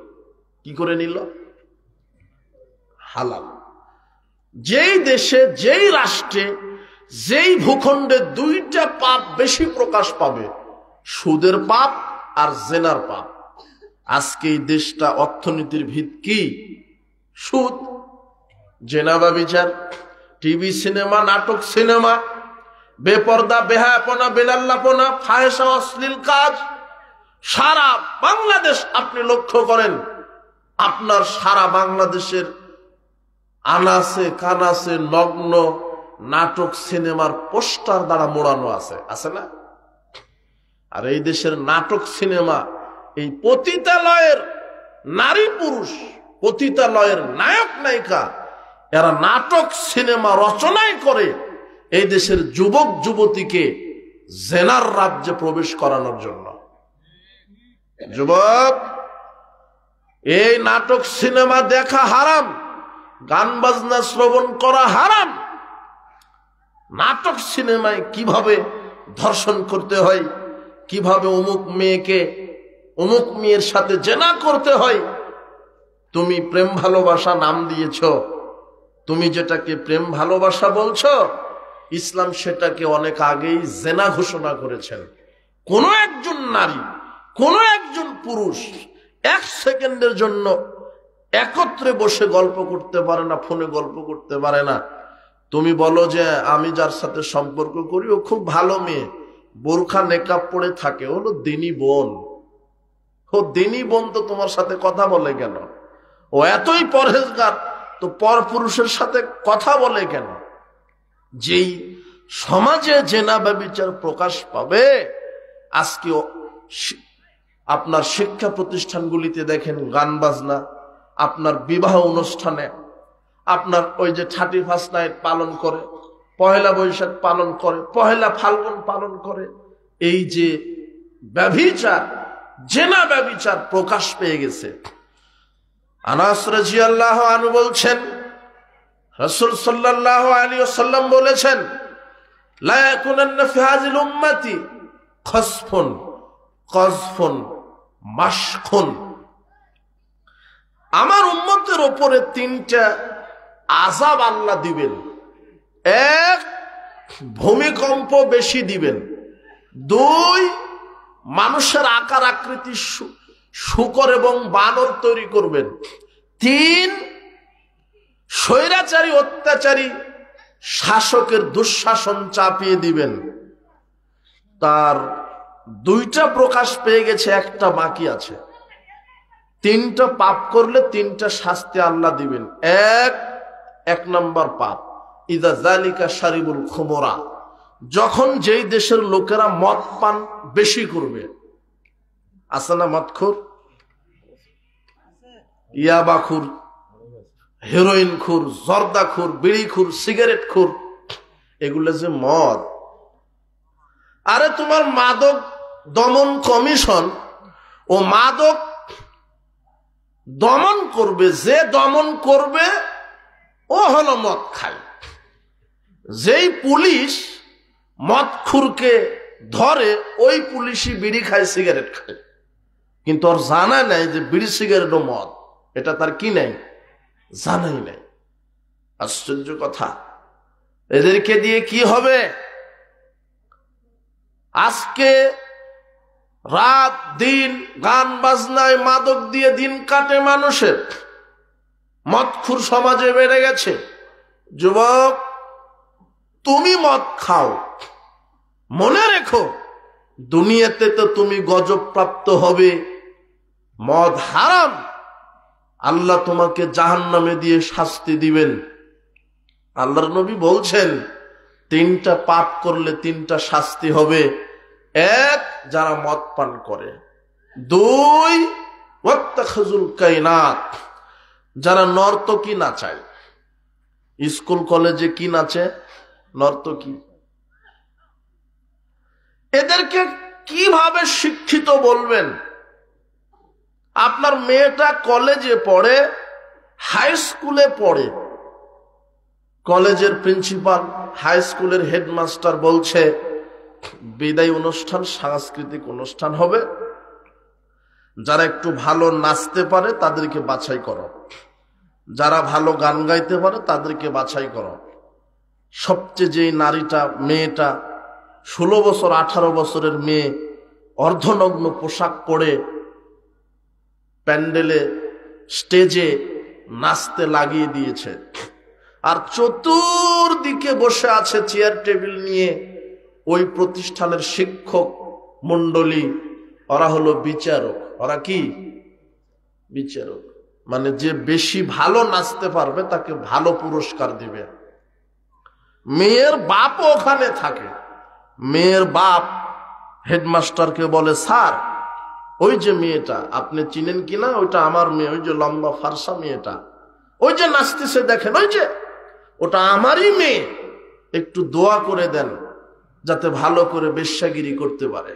কি করে নিল? হালাল। যেই দেশে, যেই রাষ্ট্রে, যেই ভূখণ্ডে দুইটা পাপ বেশি প্রকাশ পাবে, সুদের পাপ আর জেনার পাপ। আজকে এই দেশটা অর্থনীতির ভিত কি? সুদ, জেনা ব্যভিচার, টিভি সিনেমা, নাটক সিনেমা, বেপর্দা, বেহায়াপনা, বেলাল্লাপনা, ফাহেসা, অশ্লীল কাজ। সারা বাংলাদেশ আপনি লক্ষ্য করেন, আপনার সারা বাংলাদেশের আনাসে কানাসে নগ্ন নাটক সিনেমার পোস্টার দ্বারা মোড়ানো আছে, আছে না? আর এই দেশের নাটক সিনেমা, এই পতিতালয়ের নারী পুরুষ, পতিতালয়ের নায়ক নায়িকা, এরা নাটক সিনেমা রচনাই করে এই দেশের যুবক যুবতীকে জেনার রাজ্যে প্রবেশ করানোর জন্য। যুবক, এই নাটক সিনেমা দেখা হারাম, গান বাজনা শ্রবণ করা হারাম। নাটক সিনেমায় কিভাবে ধর্ষণ করতে হয়, কিভাবে অমুক মেয়েকে অমুক মেয়ের সাথে জেনা করতে হয়, তুমি প্রেম ভালোবাসা নাম দিয়েছ, তুমি যেটাকে প্রেম ভালোবাসা বলছো, ইসলাম সেটাকে অনেক আগেই জেনা ঘোষণা করেছেন। কোন একজন নারী, কোন একজন পুরুষ এক সেকেন্ডের জন্য একত্রে বসে গল্প করতে পারে না, ফোনে গল্প করতে পারে না। তুমি বলো যে আমি যার সাথে সম্পর্ক করি ও খুব ভালো মেয়ে, বোরখা নেকাব পরে থাকে, হলো দিনী বোন। ও দিনী বোন তো তোমার সাথে কথা বলে কেন? ও এতই পরহেজগার, তো পর পুরুষের সাথে কথা বলে কেন? যেই সমাজে জেনা ব্যভিচার প্রকাশ পাবে, আজকে আপনার শিক্ষা প্রতিষ্ঠানগুলিতে দেখেন গান বাজনা, আপনার বিবাহ অনুষ্ঠানে, আপনার ওই যে 31st নাইট পালন করে, পহেলা বৈশাখ পালন করে, পহেলা ফাল্গুন পালন করে, এই যে ব্যভিচার, জেনা ব্যভিচার প্রকাশ পেয়ে গেছে। আনাস রাদিয়াল্লাহু আনহু বলছেন, রাসূল সাল্লাল্লাহু আলাইহি ওয়াসাল্লাম বলেছেন, লা ইয়াকুনান্না ফি হাযিল উম্মতি খাসফুন কাযফুন মাশখুন, আমার উম্মতের উপরে তিনটা আযাব আল্লাহ দিবেন। এক, ভূমিকম্প বেশি দিবেন। দুই, মানুষের আকার আকৃতি শূকর এবং বানর তৈরি করবেন। তিন, স্বৈরাচারী অত্যাচারী শাসকের দুঃশাসন চাপিয়ে দিবেন। তার দুইটা প্রকাশ পেয়ে গেছে, একটা বাকি আছে। তিনটা পাপ করলে তিনটা শাস্তি আল্লাহ দিবেন। এক নম্বর পাপ, ইদা জালিকা শারিবুল খুমরা, যখন যেই দেশের লোকেরা মদ পান বেশি করবে। আছে না মদখোর, ইয়াবাখুর, হেরোইন খুর, জর্দা খুর, বিড়ি খুর, সিগারেট খুর, এগুলো যে মদ। আরে তোমার মাদক দমন কমিশন ও মাদক দমন করবে, যে দমন করবে ও হলো মদ খায়। যেই পুলিশ মদখুরকে ধরে, ওই পুলিশই বিড়ি খায়, সিগারেট খায়, কিন্তু ওর জানা নাই যে বিড়ি সিগারেটও মদ, এটা তার কি নাই, জানাই নাই। আশ্চর্য কথা। এদেরকে দিয়ে কি হবে? আজকে রাত দিন গান বাজনায় মাদক দিয়ে দিন কাটে মানুষের, মদখুর সমাজে বেড়ে গেছে। যুবক, তুমি মদ খাও, মনে রেখো দুনিয়াতে তো তুমি গজব প্রাপ্ত হবে। মদ হারাম, আল্লাহ তোমাকে জাহান্নামে দিয়ে শাস্তি দিবেন। আল্লাহর নবী বলছেন, তিনটা পাপ করলে তিনটা শাস্তি হবে। এক, যারা মদ পান করে। দুই, ওয়াত্তাখাযুল কায়নাত, যারা নর্তকী নাচায়। স্কুল কলেজে কি নাচে? নর্তকী। এদেরকে কিভাবে শিক্ষিত বলবেন? আপনার মেয়েটা কলেজে পড়ে, হাই স্কুলে পড়ে, কলেজের প্রিন্সিপাল, হাই স্কুলের হেডমাস্টার বলছে বিদায় অনুষ্ঠান, সাংস্কৃতিক অনুষ্ঠান হবে, যারা একটু ভালো নাচতে পারে তাদেরকে বাছাই করো, যারা ভালো গান গাইতে পারে তাদেরকে বাছাই করো। সবচেয়ে যে নারীটা, মেয়েটা 16 বছর 18 বছরের মেয়ে অর্ধনগ্ন পোশাক পরে প্যান্ডেলে, স্টেজে নাচতে লাগিয়ে দিয়েছে, আর চতুর্দিকে বসে আছে চেয়ার টেবিল নিয়ে ওই প্রতিষ্ঠানের শিক্ষক মন্ডলী। ওরা হলো বিচারক। ওরা কি? বিচারক। মানে যে বেশি ভালো নাচতে পারবে তাকে ভালো পুরস্কার দিবে। মেয়ের বাপও ওখানে থাকে। মেয়ের বাপ হেডমাস্টারকে বলে, স্যার ওই যে মেয়েটা আপনি চিনেন কিনা, ওইটা আমার মেয়ে, ওই যে লম্বা ফারসা মেয়েটা, ওই যে নাচতেছে দেখেন, ওই যে ওটা আমারই মেয়ে, একটু দোয়া করে দেন যাতে ভালো করে বেশ্যাগিরি করতে পারে।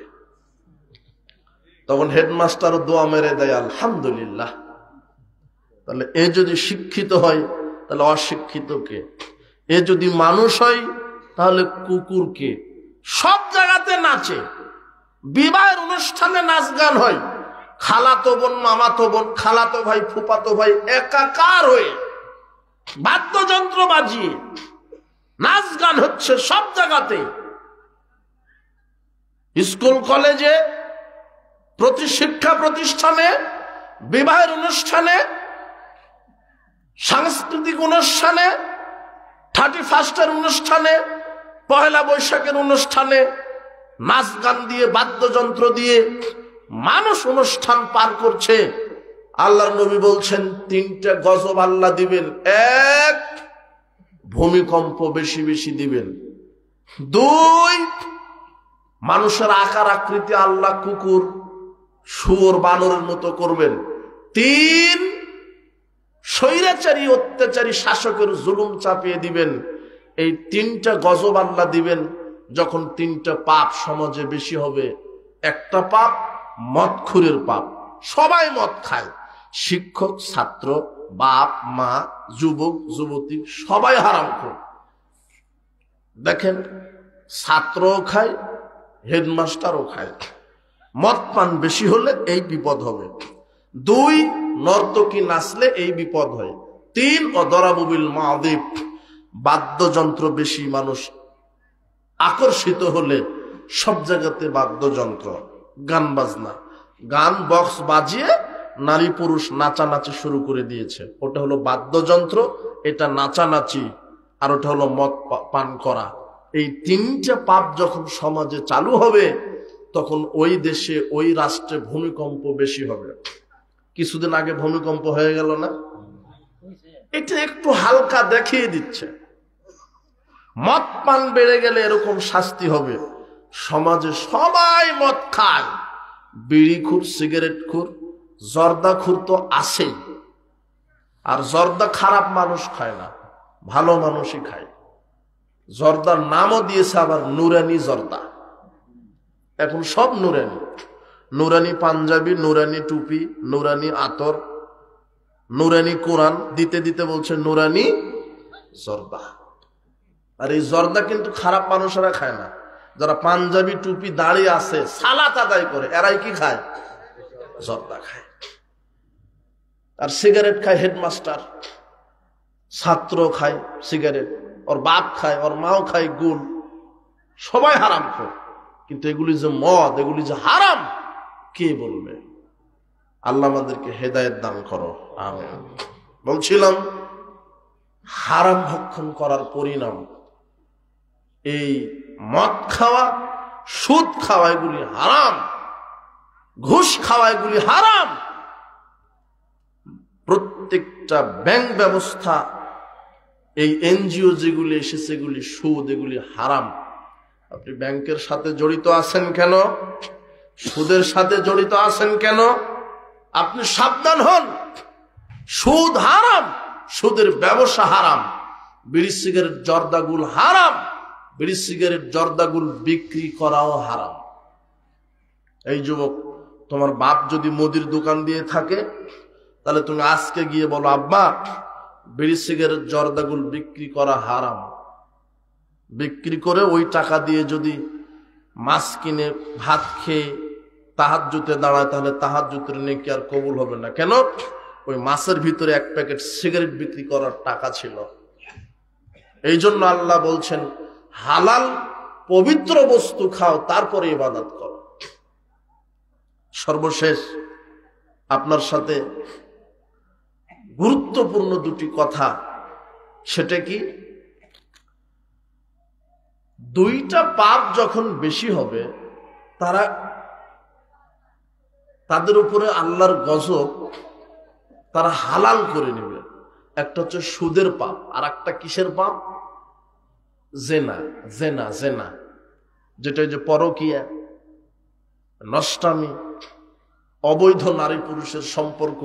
তখন হেডমাস্টার দোয়া মেরে দেয়, আলহামদুলিল্লাহ। তাহলে এ যদি শিক্ষিত হয় তাহলে অশিক্ষিত কে? এ যদি মানুষ হয় তাহলে কুকুর কে? সব জায়গাতে নাচে, বিবাহের অনুষ্ঠানে নাচ গান হয়, খালাতো বোন, মামাতো বোন, খালাতো ভাই, ফুপাতো ভাই একাকার হয়ে বাদ্যযন্ত্র বাজিয়ে নাচ গান হচ্ছে সব জায়গাতে। স্কুল কলেজে, প্রতি শিক্ষা প্রতিষ্ঠানে, বিবাহের অনুষ্ঠানে, সাংস্কৃতিক অনুষ্ঠানে, 31 অনুষ্ঠানে, পহেলা বৈশাখের অনুষ্ঠানে নাচ গান দিয়ে, বাদ্যযন্ত্র দিয়ে মানুষ অনুষ্ঠান পার করছে। আল্লাহর নবী বলছেন 3টা গজব আল্লাহ দিবেন। এক, ভূমিকম্প বেশি বেশি দিবেন। 2, মানুষের আকার আকৃতি আল্লাহ কুকুর, শুয়োর, বানরের মতো করবেন। 3, স্বৈরাচারী অত্যাচারী শাসকের জুলুম চাপিয়ে দিবেন। এই 3টা গজব আল্লাহ দিবেন যখন 3টা পাপ সমাজে বেশি হবে। একটা পাপ মদখুরের পাপ, সবাই মদ খায়, শিক্ষক, ছাত্র, বাপ মা, যুবক যুবতী সবাই হারামখোর। দেখেন ছাত্রও খায়, হেডমাস্টারও খায়। মদ পান বেশি হলে এই বিপদ হবে। 2, নর্তকী নাচলে এই বিপদ হয়। 3, অদরাবুবিল মাযিব, বাদ্যযন্ত্র বেশি মানুষ আকর্ষিত হলে সব জায়গাতে বাদ্যযন্ত্র, গান বাজনা, গান বক্স বাজিয়ে নারী পুরুষ নাচানাচি শুরু করে দিয়েছে। ওটা হলো বাদ্যযন্ত্র, এটা নাচানাচি, আর ওটা হলো মদ পান করা। এই 3টা পাপ যখন সমাজে চালু হবে তখন ওই দেশে, ওই রাষ্ট্রে ভূমিকম্প বেশি হবে। কিছুদিন আগে ভূমিকম্প হয়ে গেল না? এটা একটু হালকা দেখিয়ে দিচ্ছে মদ পান বেড়ে গেলে এরকম শাস্তি হবে। সমাজে সবাই মদ খায়, বিড়িখুর, সিগারেটখুর, জর্দাখুর তো আছেই। আর জর্দা খারাপ মানুষ খায় না, ভালো মানুষই খায়। জর্দার নামও দিয়েছে আবার নুরানি জর্দা। এখন সব নুরানি, নুরানি পাঞ্জাবি, নুরানি টুপি, নুরানি আতর, নুরানি কোরআন দিতে দিতে বলছে নুরানি জর্দা। আর এই জর্দা কিন্তু খারাপ মানুষেরা খায় না। যারা পাঞ্জাবি টুপি দাঁড়িয়ে আছে, সালাত আদায় করে, এরাই কি খায়? জর্দা খায়। আর সিগারেট খায় হেডমাস্টার, ছাত্র খায় সিগারেট, ওর বাপ খায়, ওর মাও খায় গুল, সবাই হারাম খায়। কিন্তু এগুলি যে মদ, এগুলি যে হারাম, কে বলবে? আল্লাহ আমাদেরকে হেদায়েত দান করো, আমিন। বলছিলাম হারাম ভক্ষণ করার পরিণাম এই মদ খাওয়া, সুদ খাওয়া এগুলি হারাম, ঘুষ খাওয়া এগুলি হারাম। প্রত্যেকটা ব্যাংক ব্যবস্থা এই এনজিও যেগুলি এসেছে এগুলি সুদ, এগুলি হারাম। আপনি ব্যাংকের সাথে জড়িত আছেন কেন? সুদের সাথে জড়িত আছেন কেন? আপনি সাবধান হন। সুদ হারাম, সুদের ব্যবসা হারাম, বিড়ি সিগারেট জর্দাগুল হারাম, বিড়ি সিগারেট জর্দাগুল বিক্রি করাও হারাম। এই যুবক, তোমার বাপ যদি মুদির দোকান দিয়ে থাকে তাহলে তুমি আজকে গিয়ে বলো, আব্বা বিড়ি সিগারেট জর্দাগুল বিক্রি করা হারাম। বিক্রি করে ওই টাকা দিয়ে যদি মাছ কিনে ভাত খেয়ে তাহাজ্জুদে দাঁড়ায় তাহলে তাহাজ্জুদের নেকি আর কবুল হবে না। কেন? ওই মাছের ভিতরে এক প্যাকেট সিগারেট বিক্রি করার টাকা ছিল। এই জন্য আল্লাহ বলছেন হালাল পবিত্র বস্তু খাও, তারপরে ইবাদত করো। সর্বশেষ আপনার সাথে গুরুত্বপূর্ণ দুটি কথা, সেটা কি? দুইটা পাপ যখন বেশি হবে তাদের উপরে আল্লাহর গজব তারা হালাল করে নেবে। একটা হচ্ছে সুদের পাপ, আর একটা কিসের পাপ? জেনা। জেনা জেনা যেটা যে পরকিয়া, নষ্টামি, অবৈধ নারী পুরুষের সম্পর্ক,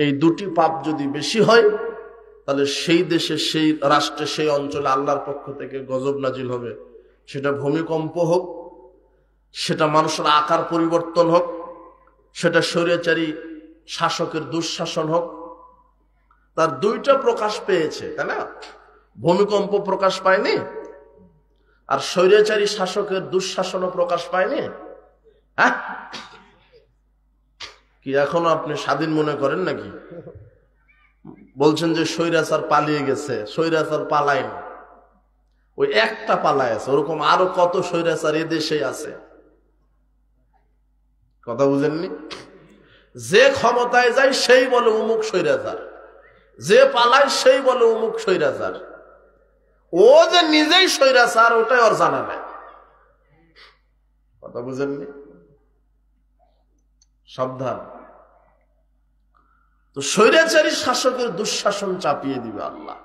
এই দুটি পাপ যদি বেশি হয় তাহলে সেই দেশে, সেই রাষ্ট্রে, সেই অঞ্চলে আল্লাহর পক্ষ থেকে গজব নাজিল হবে। সেটা ভূমিকম্প হোক, সেটা মানুষের আকার পরিবর্তন হোক, সেটা স্বৈরাচারী শাসকের দুঃশাসন হোক। তার দুইটা প্রকাশ পেয়েছে, তাই না? ভূমিকম্প প্রকাশ পায়নি, আর স্বৈরাচারী শাসকের দুঃশাসনও প্রকাশ পায়নি। হ্যাঁ, কি এখনো আপনি স্বাধীন মনে করেন নাকি? বলছেন যে স্বৈরাচার পালিয়ে গেছে। স্বৈরাচার পালায়নি, ওই একটা পালায় আছে। ওরকম আরো কত স্বৈরাচার এদেশে আছে, কথা বুঝেননি? যে ক্ষমতায় যায় সেই বলে অমুক স্বৈরাচার, যে পালায় সেই বলে অমুক স্বৈরাচার। ও যে নিজেই স্বৈরাচার ওটাই ওর জানা নেই, কথা বুঝেননি? সাবধান। তো স্বৈরাচারী শাসকের দুঃশাসন চাপিয়ে দিবে আল্লাহ,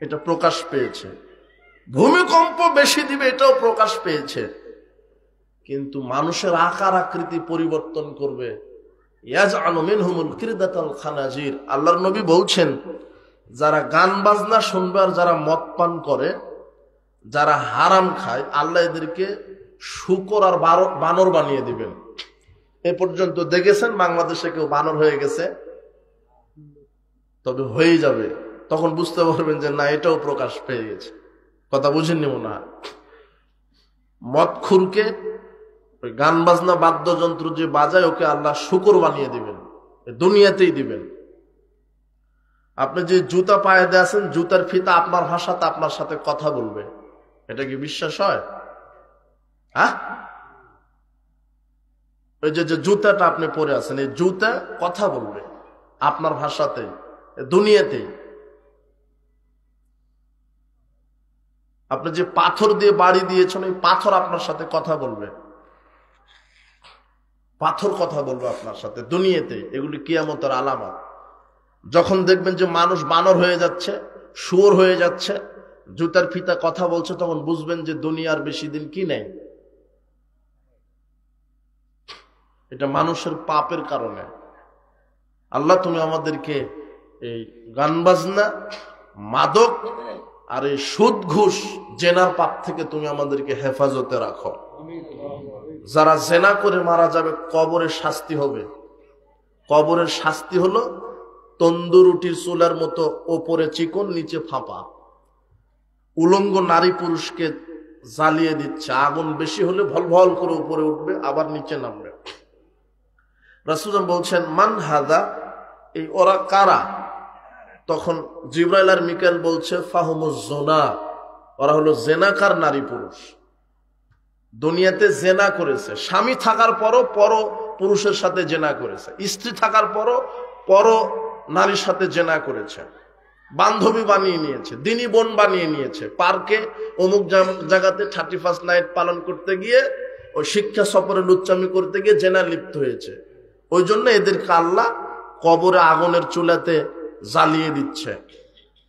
এটা প্রকাশ পেয়েছে। ভূমিকম্প বেশি দিবে, এটাও প্রকাশ পেয়েছে। কিন্তু মানুষের আকার আকৃতি পরিবর্তন করবে। ইয়াজআলু মিনহুমুল কিরদাতাল খানাজির। আল্লাহর নবী বলছেন, যারা গান বাজনা শুনবে আর যারা মদ পান করে, যারা হারাম খায়, আল্লাহ এদেরকে শূকর আর বানর বানিয়ে দিবেন। এ পর্যন্ত দেখেছেন বাংলাদেশে কেউ বানর হয়ে গেছে? তবে হয়ে যাবে, তখন বুঝতে পারবেন যে না, এটাও প্রকাশ পেয়ে গেছে। কথা বুঝেননি মনে হয়? মদখুরকে ওই গান বাজনা বাদ্যযন্ত্র যে বাজায়, ওকে আল্লাহ শূকর বানিয়ে দিবেন, দুনিয়াতেই দিবেন। আপনি যে জুতা পায়ে দিয়ে আছেন, জুতার ফিতা আপনার ভাষাতে আপনার সাথে কথা বলবে, এটা কি বিশ্বাস হয়? হ্যাঁ, ওই যে জুতাটা আপনি পরে আছেন, এই জুতা কথা বলবে আপনার ভাষাতে, দুনিয়াতেই। আপনি যে পাথর দিয়ে বাড়ি দিয়েছেন, ওই পাথর আপনার সাথে কথা বলবে, পাথর কথা বলবে আপনার সাথে, দুনিয়াতে। এগুলি কিয়ামতের আলামত। যখন দেখবেন যে মানুষ বানর হয়ে যাচ্ছে, শুয়োর হয়ে যাচ্ছে, জুতার ফিতা কথা বলছে, তখন বুঝবেন যে দুনিয়ার বেশি দিন কি নেই। এটা মানুষের পাপের কারণে। আল্লাহ তুমি আমাদেরকে এই গান বাজনা, মাদক আর এই সুদ ঘুষ জেনার পাপ থেকে তুমি আমাদেরকে হেফাজতে রাখো। যারা জেনা করে মারা যাবে, কবরের শাস্তি হবে। কবরের শাস্তি হলো তন্দুর রুটির চুলার মতো, ওপরে চিকন নিচে ফাঁপা। উলঙ্গ নারী পুরুষকে জ্বালিয়ে দিচ্ছে, আগুন বেশি হলে ভল ভল করে উপরে উঠবে, আবার নিচে নামবে। রাসূল বলছেন, মান হাদা, এই ওরা কারা? তখন জিবরাইল আর মিকাইল বলছে, ফাহুমুজ জোনা, ওরা হলো জেনাকার নারী পুরুষ। দুনিয়াতে জেনা করেছে, স্বামী থাকার পরও পর পুরুষের সাথে জেনা করেছে, স্ত্রী থাকার পরও পর নারীর সাথে জেনা করেছে, বান্ধবী বানিয়ে নিয়েছে, দিনী বোন বানিয়ে নিয়েছে, পার্কে অমুক জায়গাতে 31st নাইট পালন করতে গিয়ে, ওই শিক্ষা সফরে লুচ্চামি করতে গিয়ে জেনা লিপ্ত হয়েছে। ওই জন্য এদেরকে আল্লাহ কবরে আগুনের চুলাতে জ্বালিয়ে দিচ্ছে।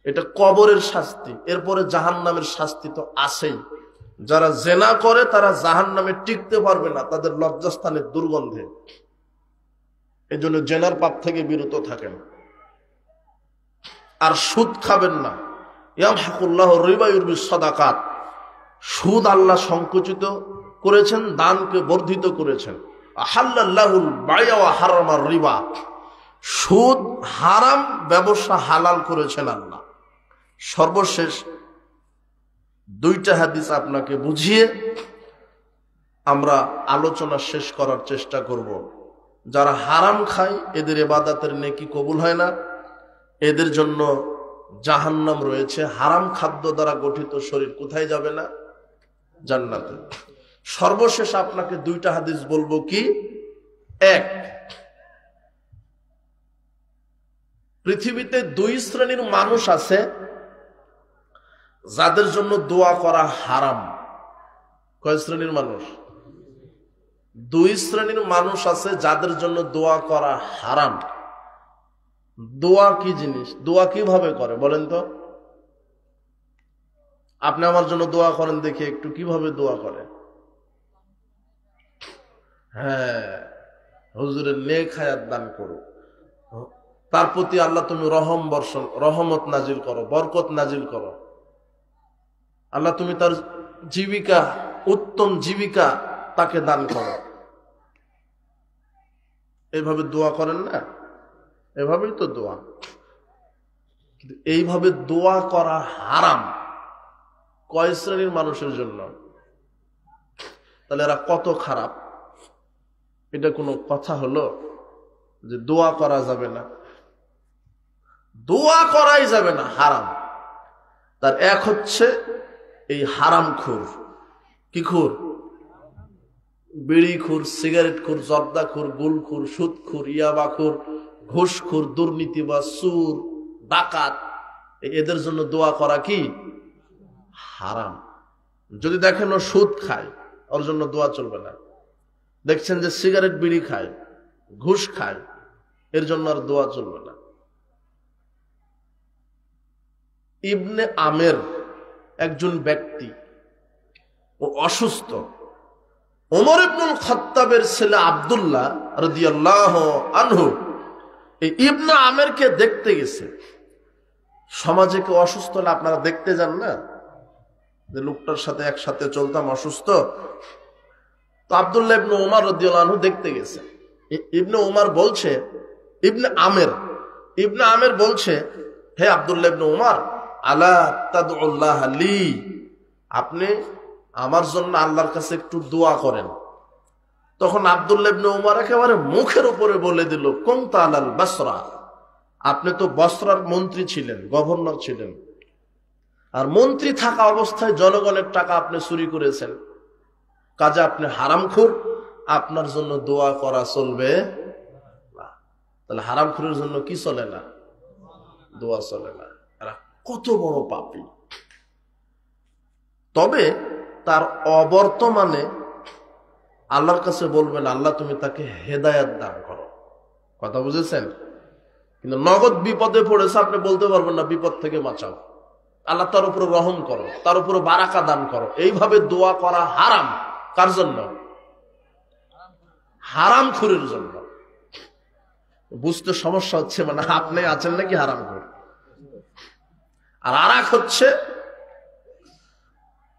এটা কবরের শাস্তি, এরপরে জাহান্নামের শাস্তি তো আছেই। যারা জেনা করে তারা জাহান্নামে টিকতে পারবে না, তাদের লজ্জাস্থানের দুর্গন্ধে। এই জন্য জেনার পাপ থেকে বিরত থাকেন। আর সুদ খাবেন না। ইয়ামহাকুল্লাহু রিবা ইউরবিস সাদাকাত, সুদ আল্লাহ সংকুচিত করেছেন, দানকে বর্ধিত করেছেন। আহাল্লাল্লাহুল বাই'a ওয়া হারামার রিবা, সুদ হারাম, ব্যবসা হালাল করেছেন আল্লাহ। সর্বশেষ দুইটা হাদিস আপনাকে বুঝিয়ে আমরা আলোচনা শেষ করার চেষ্টা করব। যারা হারাম খায় এদের ইবাদতের নেকি কবুল হয় না, এদের জন্য জাহান্নাম রয়েছে। হারাম খাদ্য দ্বারা গঠিত শরীর কোথায় যাবে না? জান্নাতে। সর্বশেষ আপনাকে দুইটা হাদিস বলবো। কি? এক, পৃথিবীতে দুই শ্রেণীর মানুষ আছে যাদের জন্য দোয়া করা হারাম। কয় শ্রেণীর মানুষ? দুই শ্রেণীর মানুষ আছে যাদের জন্য দোয়া করা হারাম। দোয়া কি জিনিস? দোয়া কিভাবে করে বলেন তো? আপনি আমার জন্য দোয়া করেন দেখি একটু, কিভাবে দোয়া করে? হ্যাঁ, হুজুরের নেক হায়াত দান করো, তার প্রতি আল্লাহ তুমি রহমত নাজিল করো, বরকত নাজিল করো। আল্লাহ তুমি তার জীবিকা, উত্তম জীবিকা তাকে দান করো। এইভাবে দোয়া করেন না? এভাবেই তো দোয়া। এইভাবে দোয়া করা হারাম কয় শ্রেণীর মানুষের জন্য? তাহলে এরা কত খারাপ? এটা কোনো কথা হলো যে দোয়া করা যাবে না? দোয়া করাই যাবে না, হারাম। তার এক হচ্ছে এই হারাম খুর। কি খুর? বিড়ি খুর, সিগারেট খুর, জর্দা খুর, গুল খুর, সুদ খুর, ইয়াবা খুর, ঘুষ খুর, দুর্নীতি বা সুর, ডাকাত, এদের জন্য দোয়া করা কি হারাম। যদি দেখেন ও সুদ খায়, ওর জন্য দোয়া চলবে না। দেখছেন যে সিগারেট বিড়ি খায়, ঘুষ খায়, এর জন্য আর দোয়া চলবে না। ইবনে আমের একজন ব্যক্তি, ও অসুস্থ। ওমর ইবনুল খাত্তাবের ছেলে আব্দুল্লাহ রাদিয়াল্লাহু আনহু এই ইবনে আমেরকে দেখতে গেছে। সমাজে কেউ অসুস্থ হলে আপনারা দেখতে যান না, যে লোকটার সাথে একসাথে চলতাম, অসুস্থ। তো আব্দুল্লাহ ইবনে উমর রাদিয়াল্লাহু আনহু দেখতে গেছে। ইবনে উমর বলছে, ইবনে আমের বলছে, হে আব্দুল্লাহ ইবনে উমর, আলা তাদউল্লাহ লি, আপনি আমার জন্য আল্লাহর কাছে একটু দোয়া করেন। তখন আব্দুল্লাহ ইবনে উমর একেবারে মুখের উপরে বলে দিল, কুনতা আলাল বসরা, আপনি তো বসরার মন্ত্রী ছিলেন, গভর্নর ছিলেন, আর মন্ত্রী থাকা অবস্থায় জনগণের টাকা আপনি চুরি করেছেন, কাজে আপনি হারামখোর, আপনার জন্য দোয়া করা চলবে না। তাহলে হারামখোরের জন্য কি চলে না? দোয়া চলে না। এরা কত বড় পাপী। তবে তার অবর্তমানে আল্লাহর কাছে বলবেন, আল্লাহ তুমি তাকে হেদায়েত দান করো। কথা বুঝেছেন? কিন্তু নগদ বিপদে পড়েছে, আপনি বলতে পারবেন না বিপদ থেকে বাঁচাও, আল্লাহ তার উপরে রহম করো, তার উপরে বারাকা দান করো। এইভাবে দোয়া করা হারাম। কার জন্য? হারামখোরের জন্য। বুঝতে সমস্যা হচ্ছে, মানে আপনি আছেন নাকি হারামখোর? আর আরেক হচ্ছে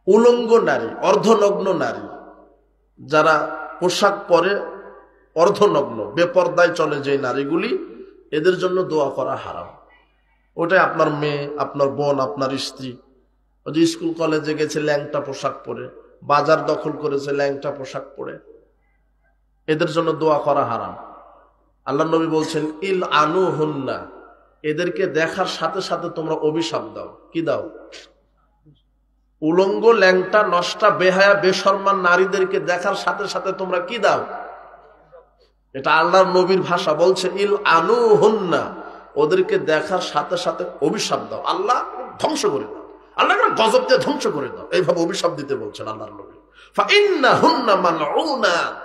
উলঙ্গ নারী, অর্ধনগ্ন নারী, যারা পোশাক পরে অর্ধনগ্ন, বেপর্দায় চলে যে নারীগুলি, এদের জন্য দোয়া করা হারাম। ওটাই আপনার মেয়ে, আপনার বোন, আপনার স্ত্রী, ওই যে স্কুল কলেজে গেছে ল্যাংটা পোশাক পরে, বাজার দখল করেছে ল্যাংটা পোশাক পরে, এদের জন্য দোয়া করা হারাম। আল্লাহ নবী বলছেন, ইল আনু হুন্না, এদেরকে দেখার সাথে সাথে তোমরা অভিশাপ দাও। কি দাও? উলঙ্গ, ল্যাংটা, নষ্টা, বেহায়া, বেশরমান নারীদেরকে দেখার সাথে সাথে তোমরা কি দাও? এটা আল্লাহর নবীর ভাষা। বলছে ইল আনু হুন্না, ওদেরকে দেখার সাথে সাথে অভিশাপ দাও, আল্লাহ ধ্বংস করে দাও, আল্লাহ গজব দিয়ে ধ্বংস করে দাও, এইভাবে অভিশাপ দিতে বলছেন আল্লাহর নবী। ফা ইন্নাহুন্না মালউনাত,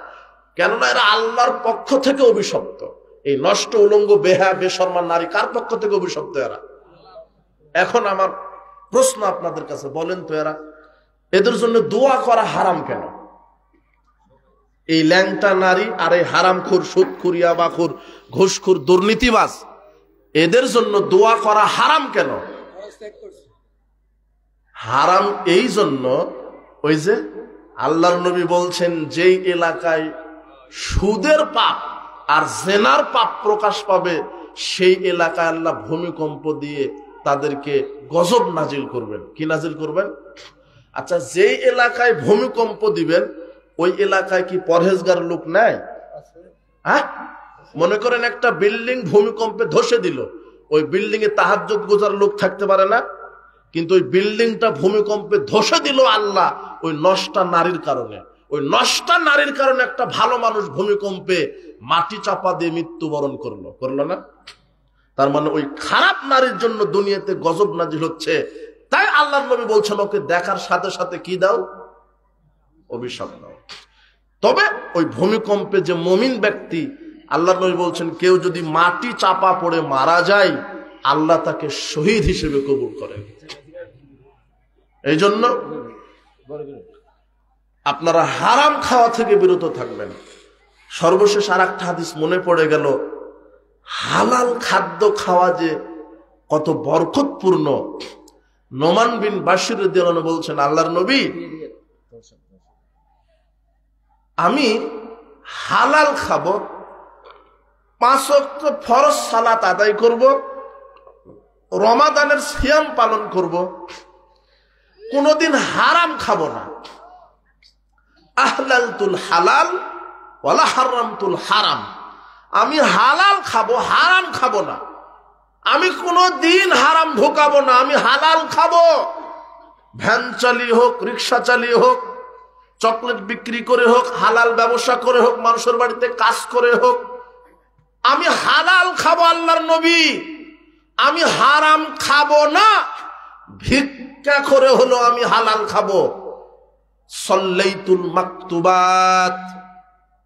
কেননা এরা আল্লাহর পক্ষ থেকে অভিশপ্ত। এই নষ্ট, উলঙ্গ, বেহায়া, বেশরমান নারী কার পক্ষ থেকে অভিশপ্ত? এরা এখন আমার প্রশ্ন আপনাদের কাছে, বলেন তো এদের জন্য দোয়া করা হারাম কেন? এই ল্যাংটা নারী আর এই হারামখোর, সুদখোর, ইয়াবাখোর, ঘুষখোর, দুর্নীতিবাজ, এদের জন্য দোয়া করা হারাম কেন? হারাম এই জন্য, ওই যে আল্লাহর নবী বলছেন, যেই এলাকায় সুদের পাপ আর জেনার পাপ প্রকাশ পাবে সেই এলাকায় আল্লাহ ভূমিকম্প দিয়ে তাদেরকে গজব নাজিল করবেন। কি নাজিল করবেন? আচ্ছা, যেই এলাকায় ভূমিকম্প দিবেন ওই এলাকায় কি পরহেজগার লোক নাই? হ্যাঁ, মনে করেন একটা বিল্ডিং ভূমিকম্পে ধসে দিল, ওই বিল্ডিং এ তাহাজ্জুদ গুজার লোক থাকতে পারে না, কিন্তু ওই বিল্ডিংটা ভূমিকম্পে ধসে দিল আল্লাহ ওই নষ্টা নারীর কারণে। ওই নষ্টা নারীর কারণে একটা ভালো মানুষ ভূমিকম্পে মাটি চাপা দিয়ে মৃত্যুবরণ করলো না? তার মানে ওই খারাপ নারীর জন্য দুনিয়াতে গজব নাজিল হচ্ছে। তাই আল্লাহর নবী বলছেন, ওকে দেখার সাথে সাথে কি দাও? অভিশাপ দাও। তবে ওই ভূমিকম্পে যে মুমিন ব্যক্তি, আল্লাহর নবী বলছেন, কেউ যদি মাটি চাপা পড়ে মারা যায় আল্লাহ তাকে শহীদ হিসেবে কবুল করেন। এই জন্য আপনারা হারাম খাওয়া থেকে বিরত থাকবেন। সর্বশেষ আর একটা হাদিস মনে পড়ে গেল, হালাল খাদ্য খাওয়া যে কত বরকতপূর্ণ। নোমান বিন বাশির রাদিয়াল্লাহু আনহু বলছেন, আল্লাহর নবী, আমি হালাল খাবো, 5 ওয়াক্ত ফরজ সালাত আদায় করব, রমাদানের সিয়াম পালন করব, কোনদিন হারাম খাবো না। আহলালতুল হালাল ওয়ালা হারামতুল হারাম, আমি হালাল খাবো, হারাম খাবো না। আমি কোনদিন হারাম ঢোকাবো না, আমি হালাল খাবো। ভ্যান চালিয়ে হোক, রিক্সা চালিয়ে হোক, চকলেট বিক্রি করে হোক, হালাল ব্যবসা করে হোক, মানুষের বাড়িতে কাজ করে হোক, আমি হালাল খাবো। আল্লাহর নবী, আমি হারাম খাবো না, ভিক্ষা করে হলো আমি হালাল খাবো। সাল্লাইতুল মাকতুবাত,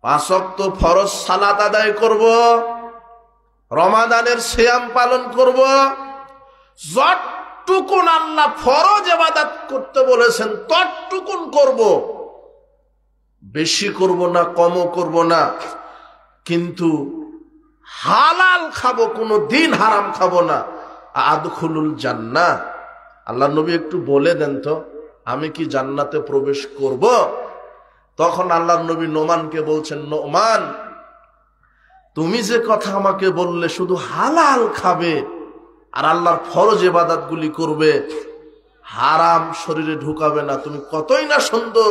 5 ওয়াক্ত ফরজ সালাত আদায় করব, রমাদানের সিয়াম পালন করব, যতটুকুন আল্লাহ ফরজ ইবাদত করতে বলেছেন ততটুকুন করব, বেশি করব না, কমও করব না, কিন্তু হালাল খাবো, কোনো দিন হারাম খাবো না। আদখুলুল জান্নাহ, আল্লাহর নবী একটু বলে দেন তো, আমি কি জান্নাতে প্রবেশ করব? তখন আল্লাহর নবী নোমানকে বলছেন, নোমান, তুমি যে কথা আমাকে বললে শুধু হালাল খাবে আর আল্লাহর ফরজ ইবাদতগুলি করবে, হারাম শরীরে ঢুকাবে না, তুমি কতই না সুন্দর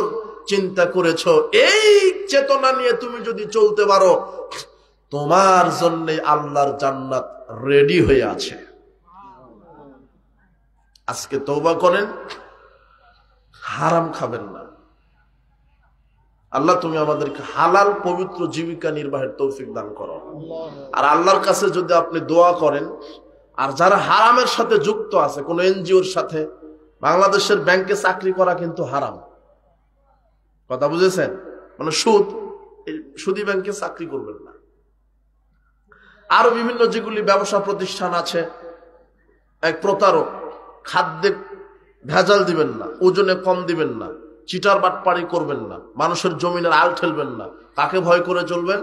চিন্তা করেছো। এই চেতনা নিয়ে তুমি যদি চলতে পারো, তোমার জন্য আল্লাহর জান্নাত রেডি হয়ে আছে। আজকে তওবা করেন, হারাম খাবেন না। আল্লাহ তুমি আমাদেরকে হালাল পবিত্র জীবিকা নির্বাহের তৌফিক দান করো। আর আল্লাহর কাছে যদি আপনি দোয়া করেন, আর যারা হারামের সাথে যুক্ত আছে, কোন এনজিওর সাথে, বাংলাদেশের ব্যাংকে চাকরি করা কিন্তু হারাম, কথা বুঝেছেন? মানে সুদী ব্যাংকে চাকরি করবেন না। আরো বিভিন্ন যেগুলি ব্যবসা প্রতিষ্ঠান আছে, এক প্রতারক, খাদ্যে ভেজাল দিবেন না, ওজনে কম দিবেন না, চিটার বাটপাড়ি করবেন না, মানুষের জমিনের আল ঠেলবেন না। কাকে ভয় করে চলবেন?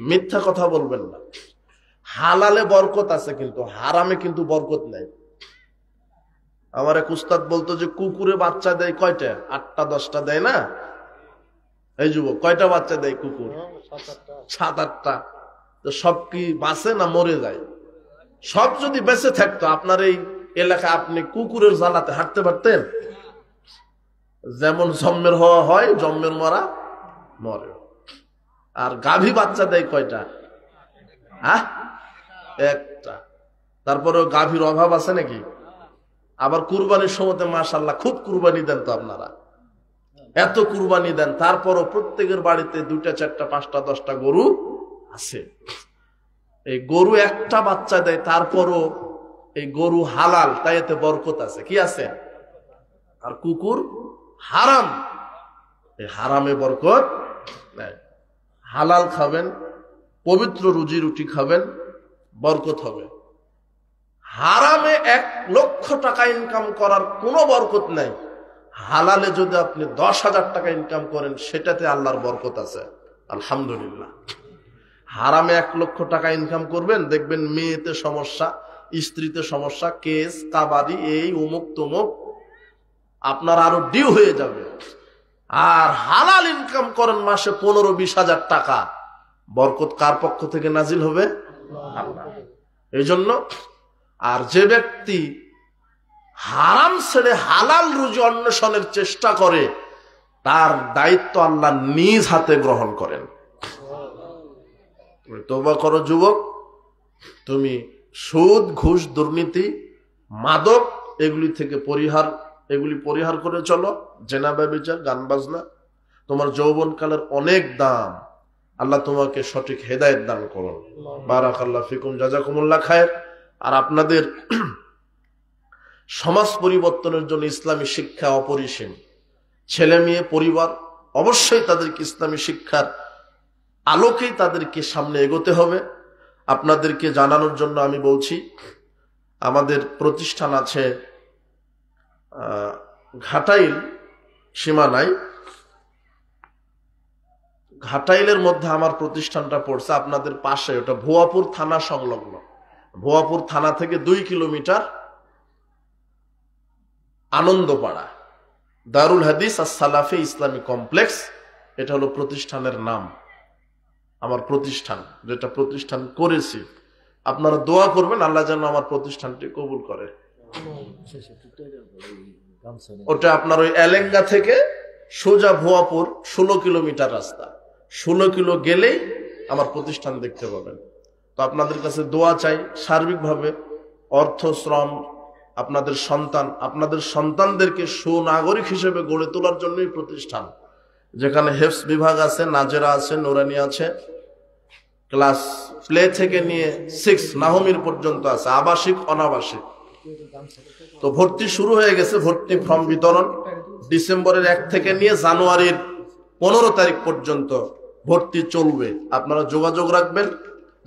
মিথ্যা কথা বলবেন না। হালালে বরকত আছে, কিন্তু হারামে কিন্তু বরকত নাই। আমার এক উস্তাদ বলতো যে কুকুরে বাচ্চা দেয় কয়টা? 8টা 10টা দেয় না? এই যুবক, কয়টা বাচ্চা দেয় কুকুর? 7-8টা। তো সব কি বাঁচে না মরে যায়? সব যদি বেঁচে থাকতো, আপনার এই এলাকা আপনি কুকুরের জ্বালাতে হাঁটতে পারতেন? যেমন জন্মের হওয়া হয়, জন্মের মরা মরে। আর গাভী বাচ্চা দেয় কয়টা? হ্যাঁ, 1টা। তারপরে গাভীর অভাব আছে নাকি? আবার কুরবানির সময়তে মাশাআল্লাহ খুব কুরবানি দেন তো আপনারা, এত কুরবানি দেন, তারপরও প্রত্যেকের বাড়িতে 2টা 4টা 5টা 10টা গরু আছে। এই গরু 1টা বাচ্চা দেয়, তারপরও এই গরু হালাল, তাই এতে বরকত আছে। কি আছে? আর কুকুর হারাম, এই হারামে বরকত নাই। হালাল খাবেন, পবিত্র রুজি রুটি খাবেন, বরকত হবে। হারামে 1 লক্ষ টাকা ইনকাম করার কোনো বরকত নাই। হালালে যদি আপনি 10,000 টাকা ইনকাম করেন সেটাতে আল্লাহর বরকত আছে, আলহামদুলিল্লাহ। হারামে 1 লক্ষ টাকা ইনকাম করবেন, দেখবেন মেয়েতে সমস্যা, স্ত্রীতে সমস্যা, কেস কাবাডি, এই উমুক তুমুক, আপনার আরো ডিউ হয়ে যাবে। আর হালাল ইনকাম করেন মাসে 15-20 হাজার টাকা, বরকত কার পক্ষ থেকে নাজিল হবে? আল্লাহ। এই জন্য আর যে ব্যক্তি হারাম ছেড়ে হালাল রুজি অন্বেষণের চেষ্টা করে, তার দায়িত্ব আল্লাহ নিজ হাতে গ্রহণ করেন। তুমি তওবা করো যুবক, তুমি সুদ, ঘুষ, দুর্নীতি, মাদক এগুলি থেকে এগুলি পরিহার করে চলো। জেনা, ব্যভিচার, গান বাজনা, তোমার যৌবনকালের অনেক দাম। আল্লাহ তোমাকে সঠিক হেদায়েত দান করুন। বারাকাল্লাহু ফিকুম, জাযাকুমুল্লাহ খায়ের। আর আপনাদের সমাজ পরিবর্তনের জন্য ইসলামী শিক্ষা অপরিসীম। ছেলে মেয়ে পরিবার অবশ্যই তাদেরকে ইসলামী শিক্ষার আলোকেই তাদেরকে সামনে এগোতে হবে। আপনাদেরকে জানানোর জন্য আমি বলছি, আমাদের প্রতিষ্ঠান আছে ঘাটাইল সীমানায়। ঘাটাইলের মধ্যে আমার প্রতিষ্ঠানটা পড়ছে, আপনাদের পাশে, ওটা ভুয়াপুর থানা সংলগ্ন। ভুয়াপুর থানা থেকে 2 কিলোমিটার আনন্দপাড়া, দারুল হাদিস as-সালাফি ইসলামী কমপ্লেক্স, এটা হলো প্রতিষ্ঠানের নাম। আমার প্রতিষ্ঠান, যেটা প্রতিষ্ঠান করেছি, আপনারা দোয়া করবেন আল্লাহ যেন আমার প্রতিষ্ঠানটি কবুল করে। ওটা আপনার ওই এলেঙ্গা থেকে সোজা ভুয়াপুর 16 কিলোমিটার রাস্তা। 16 কিলো গেলেই আমার প্রতিষ্ঠান দেখতে পাবেন। তো আপনাদের কাছে দোয়া চাই, সার্বিকভাবে অর্থ, শ্রম, আপনাদের সন্তানদেরকে সুনাগরিক হিসেবে গড়ে তোলার জন্যই প্রতিষ্ঠান, যেখানে হেফজ বিভাগ আছে, নাজেরা আছে, নুরানি আছে, ক্লাস প্লে থেকে নিয়ে 6 নাহমির পর্যন্ত আছে, আবাসিক অনাবাসিক। তো ভর্তি শুরু হয়ে গেছে, ভর্তি ফর্ম বিতরণ ডিসেম্বরের 1 থেকে নিয়ে জানুয়ারির 15 তারিখ পর্যন্ত ভর্তি চলবে। আপনারা যোগাযোগ রাখবেন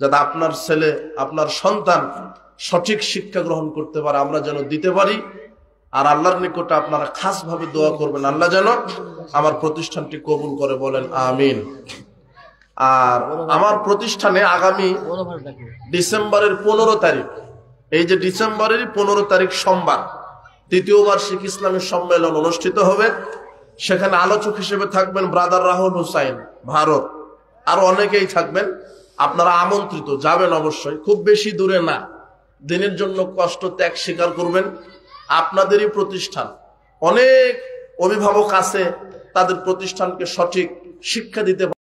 যাতে আপনার ছেলে, আপনার সন্তান সঠিক শিক্ষা গ্রহণ করতে পারে, আমরা যেন দিতে পারি। আর আল্লাহর নিকটে আপনারা খাস ভাবে দোয়া করবেন আল্লাহ যেন আমার প্রতিষ্ঠানটি কবুল করে, বলেন আমিন। আর আমার প্রতিষ্ঠানে আগামী ডিসেম্বরের 15 তারিখ, এই যে ডিসেম্বরের 15 তারিখ সোমবার, 3য় বার্ষিক ইসলামী সম্মেলন অনুষ্ঠিত হবে। সেখানে আলোচক হিসেবে থাকবেন ব্রাদার রাহুল হুসাইন, ভারত। আরো অনেকেই থাকবেন, আপনারা আমন্ত্রিত, যাবেন অবশ্যই। খুব বেশি দূরে না, দিনের জন্য কষ্ট ত্যাগ স্বীকার করবেন। আপনাদেরই প্রতিষ্ঠান, অনেক অভিভাবক আছে, তাদের প্রতিষ্ঠানকে সঠিক শিক্ষা দিতে